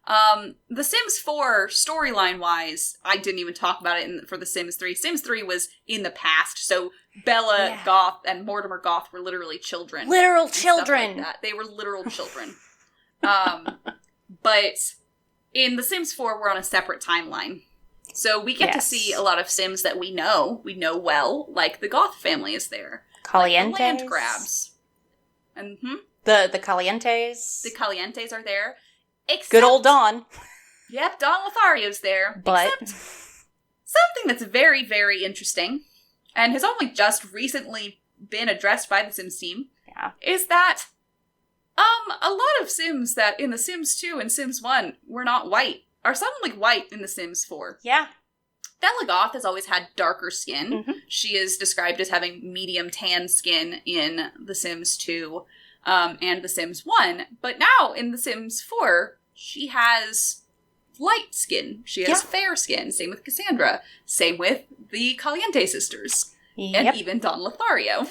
S2: The Sims 4, storyline-wise, I didn't even talk about it for the Sims 3. Sims 3 was in the past, so Bella Goth and Mortimer Goth were literally children.
S1: Literal children!
S2: Like that. They were literal children. But in the Sims 4, we're on a separate timeline. So we get to see a lot of Sims that we know well, like the Goth family is there.
S1: Calientes.
S2: Like the land grabs. And,
S1: The Calientes.
S2: The Calientes are there. Except,
S1: good old Dawn.
S2: Yep, Dawn Lothario's there.
S1: But
S2: except something that's very, very interesting, and has only just recently been addressed by the Sims team, is that a lot of Sims that in the Sims 2 and Sims 1 were not white are suddenly white in the Sims 4.
S1: Yeah.
S2: Bella Goth has always had darker skin. Mm-hmm. She is described as having medium tan skin in The Sims 2 and The Sims 1. But now in The Sims 4, she has light skin. She has fair skin. Same with Cassandra. Same with the Caliente sisters. Yep. And even Don Lothario.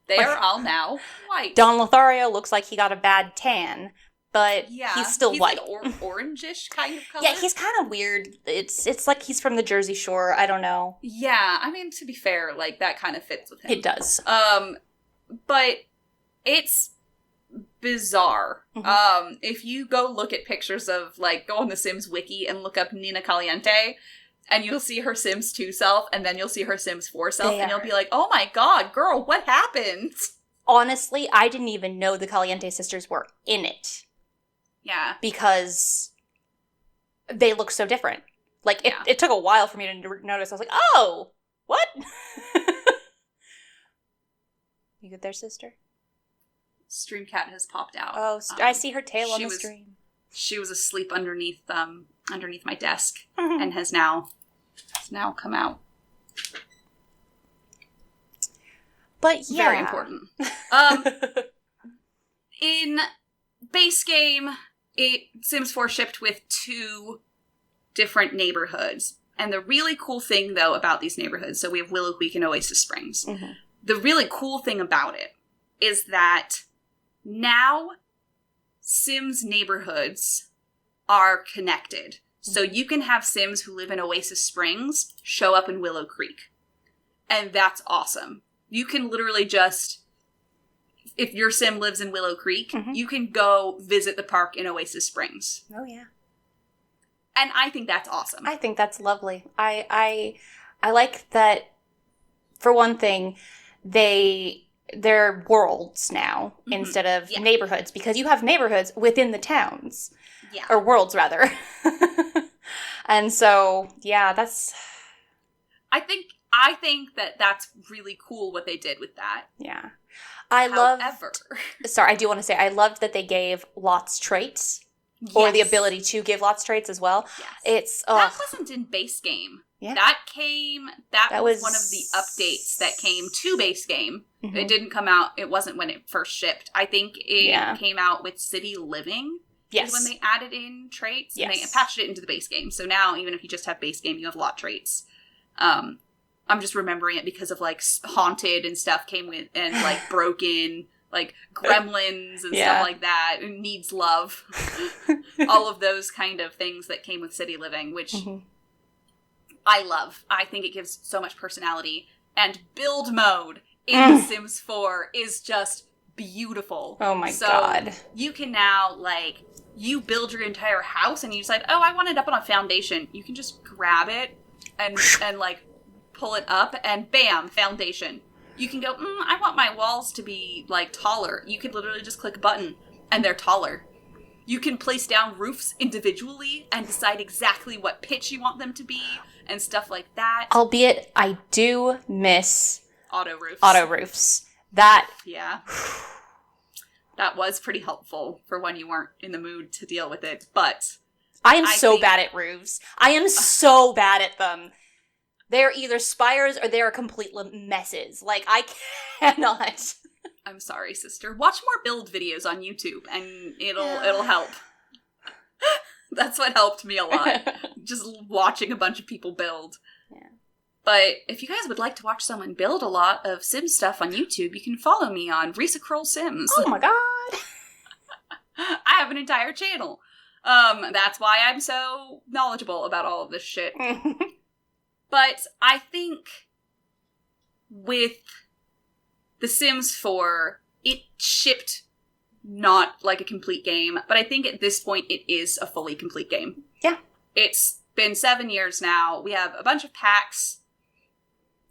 S2: They are all now white.
S1: Don Lothario looks like he got a bad tan, but he's still white.
S2: Like orangish kind of color.
S1: Yeah, he's kind of weird. It's like he's from the Jersey Shore. I don't know.
S2: Yeah, I mean, to be fair, like, that kind of fits with him.
S1: It does.
S2: But it's bizarre. Mm-hmm. If you go look at pictures of, like, go on the Sims wiki and look up Nina Caliente, and you'll see her Sims 2 self, and then you'll see her Sims 4 self, and you'll be like, oh my god, girl, what happened?
S1: Honestly, I didn't even know the Caliente sisters were in it.
S2: Yeah.
S1: Because they look so different. Like, it took a while for me to notice. I was like, oh, what? You good there, sister?
S2: Streamcat has popped out.
S1: Oh, I see her tail on the stream.
S2: She was asleep underneath my desk and has now come out.
S1: But yeah.
S2: Very important. In base game, Sims 4 shipped with 2 different neighborhoods. And the really cool thing, though, about these neighborhoods, so we have Willow Creek and Oasis Springs. Mm-hmm. The really cool thing about it is that now Sims neighborhoods are connected. Mm-hmm. So you can have Sims who live in Oasis Springs show up in Willow Creek. And that's awesome. You can literally just, if your Sim lives in Willow Creek, mm-hmm. you can go visit the park in Oasis Springs.
S1: Oh, yeah.
S2: And I think that's awesome.
S1: I think that's lovely. I like that, for one thing, they're worlds now mm-hmm. instead of neighborhoods, because you have neighborhoods within the towns. Yeah. Or worlds, rather. And so, yeah, that's...
S2: I think that that's really cool what they did with that.
S1: Yeah. Sorry, I do want to say, I loved that they gave lots traits. Yes. Or the ability to give lots traits as well. Yes.
S2: That wasn't in base game. Yeah. That was one of the updates that came to base game. Mm-hmm. It didn't come out, it wasn't when it first shipped. I think it came out with City Living. Yes. When they added in traits. Yes. And they patched it into the base game. So now, even if you just have base game, you have lot traits. I'm just remembering it because of, like, Haunted and stuff came with, and, like, Broken... like gremlins and stuff like that, and Needs Love. All of those kind of things that came with City Living, which mm-hmm. I love. I think it gives so much personality. And build mode in The Sims 4 is just beautiful.
S1: Oh my god.
S2: You can now, like, you build your entire house and you decide, oh, I want it up on a foundation. You can just grab it and like, pull it up and bam, foundation. You can go, I want my walls to be, like, taller. You could literally just click a button, and they're taller. You can place down roofs individually and decide exactly what pitch you want them to be, and stuff like that.
S1: Albeit, I do miss...
S2: Auto roofs.
S1: That...
S2: Yeah. That was pretty helpful for when you weren't in the mood to deal with it, but...
S1: I am so bad at roofs. I am so bad at them. They're either spires or they're complete messes. Like, I cannot.
S2: I'm sorry, sister. Watch more build videos on YouTube, and it'll help. That's what helped me a lot. Just watching a bunch of people build. Yeah. But if you guys would like to watch someone build a lot of Sims stuff on YouTube, you can follow me on Risa Kroll Sims.
S1: Oh my god!
S2: I have an entire channel. That's why I'm so knowledgeable about all of this shit. But I think with The Sims 4, it shipped not like a complete game, but I think at this point it is a fully complete game.
S1: Yeah.
S2: It's been 7 years now. We have a bunch of packs,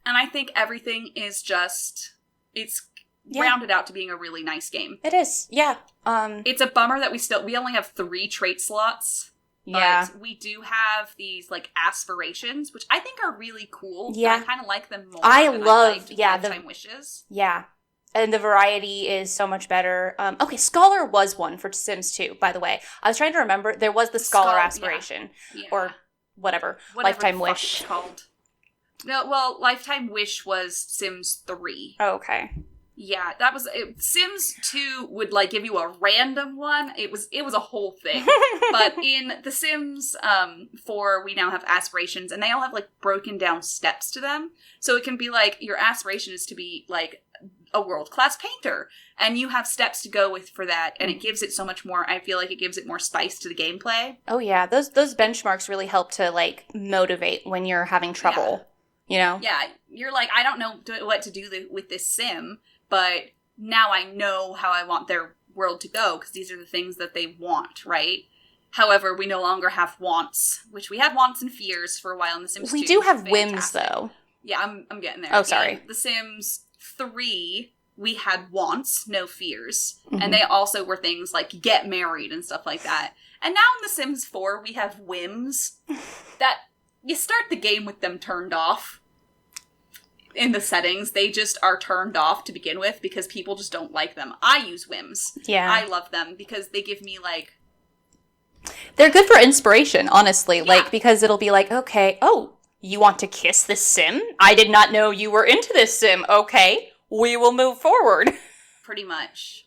S2: and I think everything is just, it's rounded out to being a really nice game.
S1: It is, yeah.
S2: It's a bummer that we only have 3 trait slots.
S1: Yeah.
S2: But we do have these, like, aspirations, which I think are really cool.
S1: Yeah.
S2: I kind of like them more
S1: than
S2: Lifetime Wishes.
S1: Yeah. And the variety is so much better. Okay, Scholar was one for Sims 2, by the way. I was trying to remember. There was the Scholar aspiration. Yeah. Or whatever Lifetime Wish.
S2: It's called. No, well, Lifetime Wish was Sims 3.
S1: Oh, okay.
S2: Yeah, that was Sims 2 would, like, give you a random one. It was a whole thing. But in The Sims 4, we now have aspirations, and they all have, like, broken down steps to them. So it can be like, your aspiration is to be, like, a world-class painter, and you have steps to go with for that, and it gives it so much more, I feel like it gives it more spice to the gameplay.
S1: Oh yeah, those benchmarks really help to, like, motivate when you're having trouble, you know?
S2: Yeah, you're like, I don't know what to do with this sim, but now I know how I want their world to go, because these are the things that they want, right? However, we no longer have wants, which we had wants and fears for a while in The Sims 2.
S1: We do have whims, though.
S2: Yeah, I'm getting there.
S1: Oh, sorry.
S2: In The Sims 3, we had wants, no fears. And they also were things like get married and stuff like that. And now in The Sims 4, we have whims that you start the game with them turned off. In the settings, they just are turned off to begin with because people just don't like them. I use whims.
S1: Yeah.
S2: I love them because they give me, like...
S1: They're good for inspiration, honestly. Yeah. Like, because it'll be like, okay, oh, you want to kiss this sim? I did not know you were into this sim. Okay, we will move forward.
S2: Pretty much.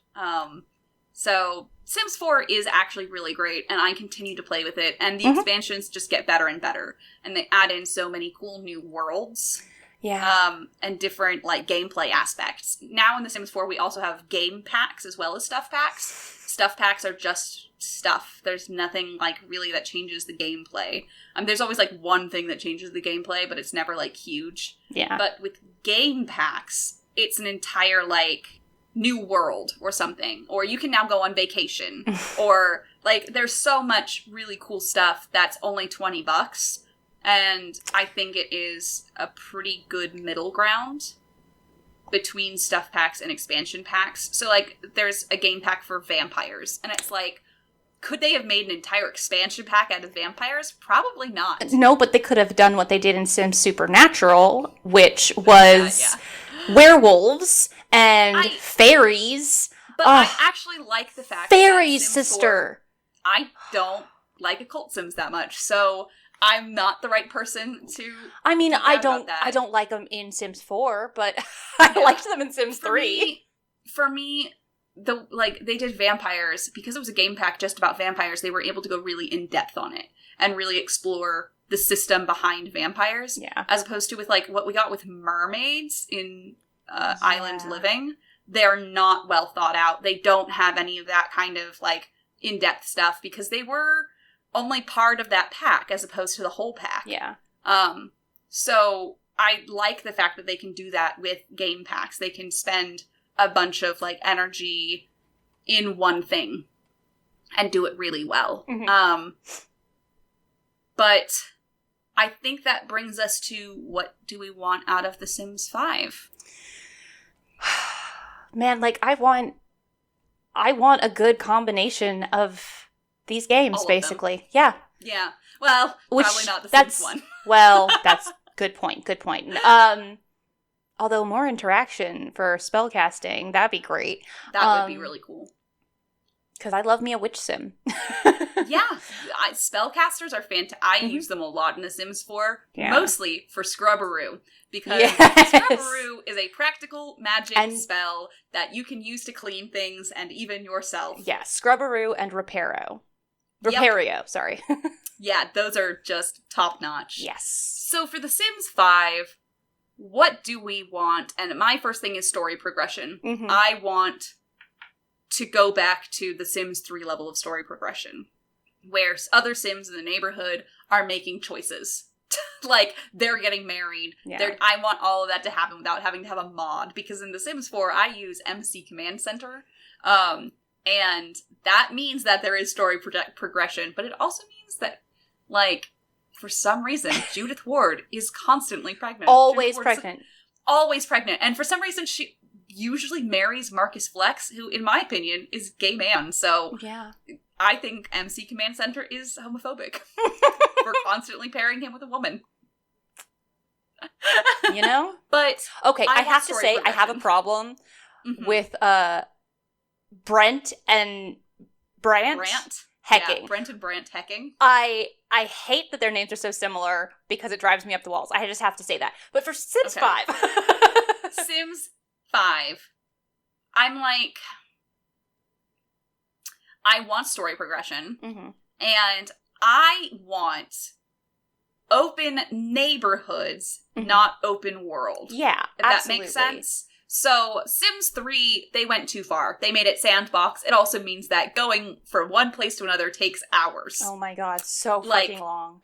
S2: So, Sims 4 is actually really great, and I continue to play with it, and the expansions just get better and better. And they add in so many cool new worlds.
S1: Yeah.
S2: And different, like, gameplay aspects. Now in The Sims 4, we also have game packs as well as stuff packs. Stuff packs are just stuff. There's nothing, like, really that changes the gameplay. There's always, like, one thing that changes the gameplay, but it's never, like, huge.
S1: Yeah.
S2: But with game packs, it's an entire, like, new world or something. Or you can now go on vacation. Or, like, there's so much really cool stuff that's only $20. And I think it is a pretty good middle ground between stuff packs and expansion packs. So, like, there's a game pack for vampires. And it's like, could they have made an entire expansion pack out of vampires? Probably not.
S1: No, but they could have done what they did in Sims Supernatural, which was werewolves and fairies.
S2: But I actually like the fact
S1: fairies,
S2: that Sims
S1: sister.
S2: 4, I don't like occult Sims that much, so... I'm not the right person to.
S1: I mean, I don't like them in Sims 4, but I liked them in Sims 3.
S2: For me, they did vampires because it was a game pack just about vampires. They were able to go really in depth on it and really explore the system behind vampires.
S1: Yeah.
S2: As opposed to with like what we got with mermaids in Island Living, they're not well thought out. They don't have any of that kind of like in depth stuff because they were only part of that pack as opposed to the whole pack.
S1: Yeah.
S2: So I like the fact that they can do that with game packs. They can spend a bunch of like energy in one thing and do it really well. But I think that brings us to what do we want out of The Sims 5?
S1: Man, like I want a good combination of these games,
S2: all
S1: basically. Yeah.
S2: Yeah. Well, probably not the Sims one.
S1: Well, that's good point. Good point. Although more interaction for spellcasting, that'd be great.
S2: That would be really cool.
S1: Because I love me a witch sim.
S2: Yeah. Spellcasters are fantastic. I use them a lot in The Sims 4.
S1: Yeah.
S2: Mostly for Scrubberoo. Because Scrubberoo is a practical magic spell that you can use to clean things and even yourself.
S1: Yeah, Scrubberoo and Reparo. Repario, sorry.
S2: Yeah, those are just top-notch.
S1: Yes.
S2: So for The Sims 5, what do we want? And my first thing is story progression. I want to go back to The Sims 3 level of story progression, where other Sims in the neighborhood are making choices. Like, they're getting married.
S1: Yeah.
S2: I want all of that to happen without having to have a mod, because in The Sims 4, I use MC Command Center, and that means that there is story progression, but it also means that, like, for some reason, Judith Ward is constantly pregnant.
S1: Always pregnant.
S2: Always pregnant. And for some reason, she usually marries Marcus Flex, who, in my opinion, is a gay man. So
S1: yeah.
S2: I think MC Command Center is homophobic for constantly pairing him with a woman.
S1: You know?
S2: But
S1: okay, I have to say, I have a problem with Brent and Brant hecking.
S2: Yeah, Brent and Brant hecking.
S1: I hate that their names are so similar because it drives me up the walls. I just have to say that. But for Sims 5.
S2: Sims 5. I'm like, I want story progression. And I want open neighborhoods, not open world.
S1: Yeah,
S2: if that makes sense. So, Sims 3, they went too far. They made it sandbox. It also means that going from one place to another takes hours.
S1: Oh my god, so fucking long.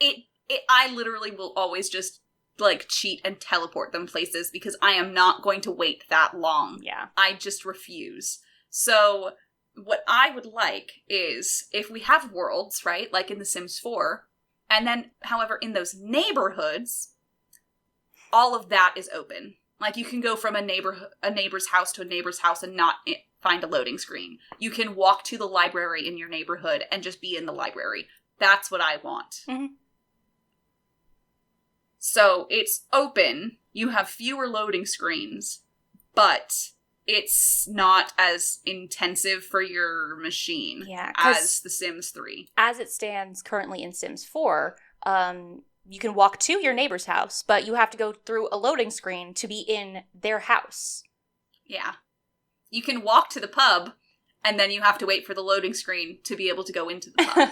S2: I literally will always just, like, cheat and teleport them places because I am not going to wait that long.
S1: Yeah.
S2: I just refuse. So, what I would like is, if we have worlds, right, like in The Sims 4, and then, however, in those neighborhoods, all of that is open. Like, you can go from a neighbor's house to a neighbor's house and not find a loading screen. You can walk to the library in your neighborhood and just be in the library. That's what I want.
S1: Mm-hmm.
S2: So, it's open. You have fewer loading screens, but it's not as intensive for your machine as The Sims 3.
S1: As it stands currently in Sims 4, you can walk to your neighbor's house, but you have to go through a loading screen to be in their house.
S2: Yeah. You can walk to the pub, and then you have to wait for the loading screen to be able to go into the pub.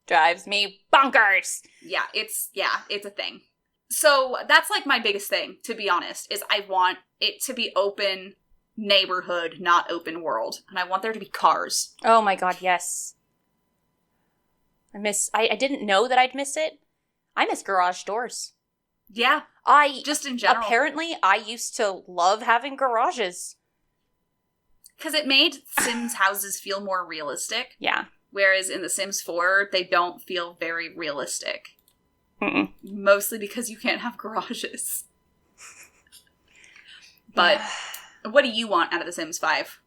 S1: Drives me bonkers!
S2: Yeah, it's a thing. So that's like my biggest thing, to be honest, is I want it to be open neighborhood, not open world. And I want there to be cars.
S1: Oh my god, yes. I didn't know that I'd miss it. I miss garage doors.
S2: Yeah. Just in general.
S1: Apparently, I used to love having garages.
S2: Because it made Sims houses feel more realistic.
S1: Yeah.
S2: Whereas in The Sims 4, they don't feel very realistic.
S1: Mm-mm.
S2: Mostly because you can't have garages. But what do you want out of The Sims 5?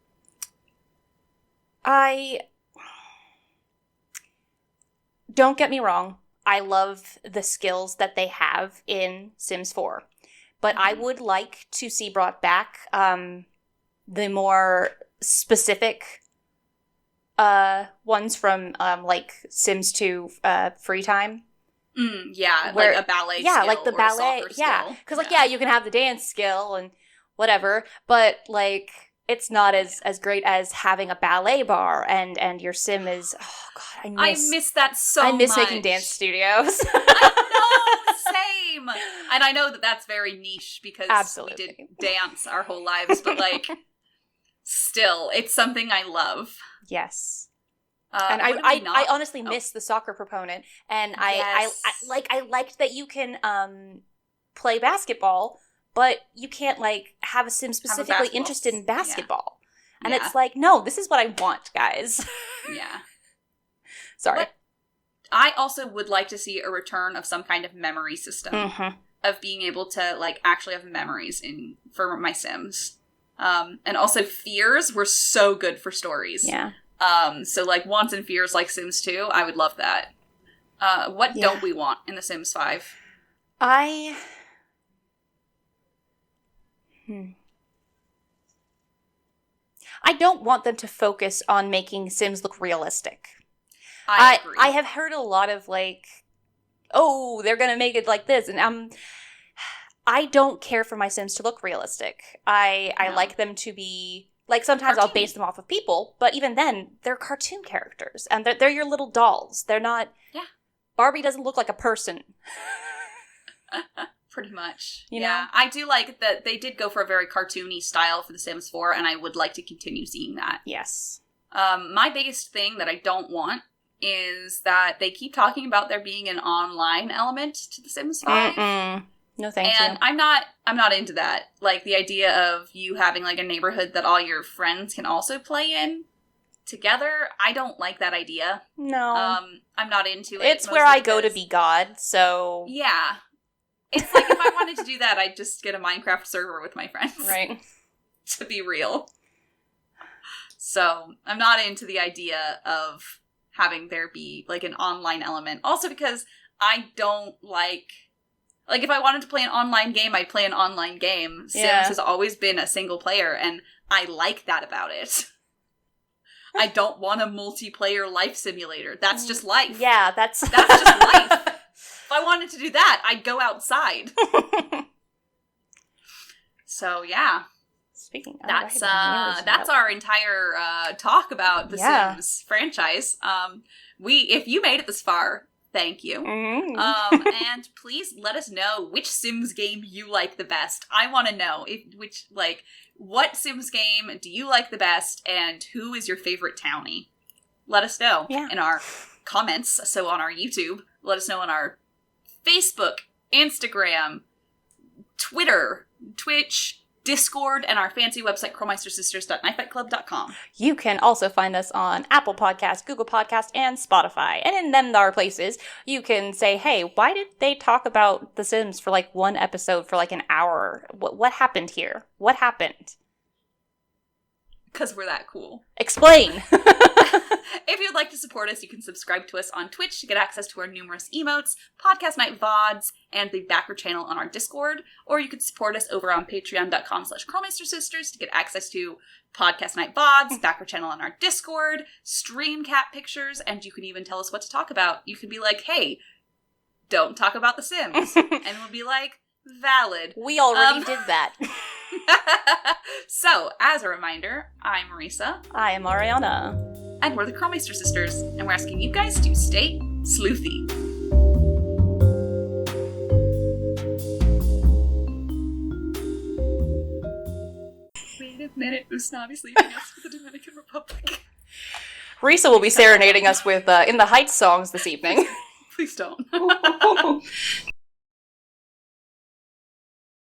S1: Don't get me wrong. I love the skills that they have in Sims 4. But I would like to see brought back the more specific ones from like Sims 2 Free Time.
S2: Yeah, like a ballet skill.
S1: Yeah, like the ballet. Yeah, because you can have the dance skill and whatever, but like it's not as great as having a ballet bar and your sim is. Oh god,
S2: I miss that so much.
S1: I miss making dance studios.
S2: I know, same. And I know that that's very niche because we did dance our whole lives, but like, still, it's something I love.
S1: Yes. And I honestly miss the soccer proponent, and I liked that you can play basketball, but you can't like have a sim specifically interested in basketball. Yeah. And it's like, no, this is what I want, guys.
S2: Yeah.
S1: Sorry.
S2: But I also would like to see a return of some kind of memory system of being able to like actually have memories for my Sims. And also fears were so good for stories.
S1: Yeah.
S2: So like wants and fears like Sims 2, I would love that. What don't we want in The Sims 5?
S1: I don't want them to focus on making Sims look realistic.
S2: I agree.
S1: I have heard a lot of like, oh, they're gonna make it like this, and I don't care for my Sims to look realistic. I like them to be. Like, sometimes I'll base them off of people, but even then, they're cartoon characters. And they're your little dolls. They're not... Yeah. Barbie doesn't look like a person.
S2: Pretty much.
S1: You know?
S2: I do like that they did go for a very cartoony style for The Sims 4, and I would like to continue seeing that.
S1: Yes.
S2: My biggest thing that I don't want is that they keep talking about there being an online element to The Sims 5.
S1: Mm-mm. No, thank you.
S2: And I'm not into that. Like, the idea of you having, like, a neighborhood that all your friends can also play in together, I don't like that idea.
S1: No.
S2: I'm not into it.
S1: It's where I go to be God, so...
S2: Yeah. It's like, if I wanted to do that, I'd just get a Minecraft server with my friends.
S1: Right.
S2: To be real. So, I'm not into the idea of having there be, like, an online element. Also because I don't like... Like, if I wanted to play an online game, I'd play an online game. Sims has always been a single player, and I like that about it. I don't want a multiplayer life simulator. That's just life.
S1: Yeah, that's
S2: just life. If I wanted to do that, I'd go outside. So, yeah.
S1: Speaking of...
S2: That's our entire talk about the Sims franchise. If you made it this far... Thank you.
S1: Mm-hmm.
S2: And please let us know which Sims game you like the best. I want to know what Sims game do you like the best, and who is your favorite townie? Let us know in our comments. So on our YouTube, let us know on our Facebook, Instagram, Twitter, Twitch, Discord, and our fancy website, krolmeistersisters.knifefightclub.com.
S1: You can also find us on Apple Podcasts, Google Podcasts, and Spotify. And in them there are places you can say, hey, why did they talk about The Sims for like one episode for like an hour? What happened here? What happened?
S2: Because we're that cool.
S1: Explain!
S2: If you'd like to support us, you can subscribe to us on Twitch to get access to our numerous emotes, podcast night VODs, and the backer channel on our Discord. Or you could support us over on patreon.com/KrolmeisterSisters to get access to podcast night VODs, backer channel on our Discord, stream cat pictures, and you can even tell us what to talk about. You can be like, hey, don't talk about The Sims. And we'll be like, valid.
S1: We already did that.
S2: So, as a reminder, I'm Marisa.
S1: I am Ariana.
S2: And we're the Krolmeister Sisters, and we're asking you guys to stay sleuthy. Wait a minute, Usnavi's leaving us for the Dominican Republic.
S1: Risa will be serenading us with In the Heights songs this evening.
S2: Please don't.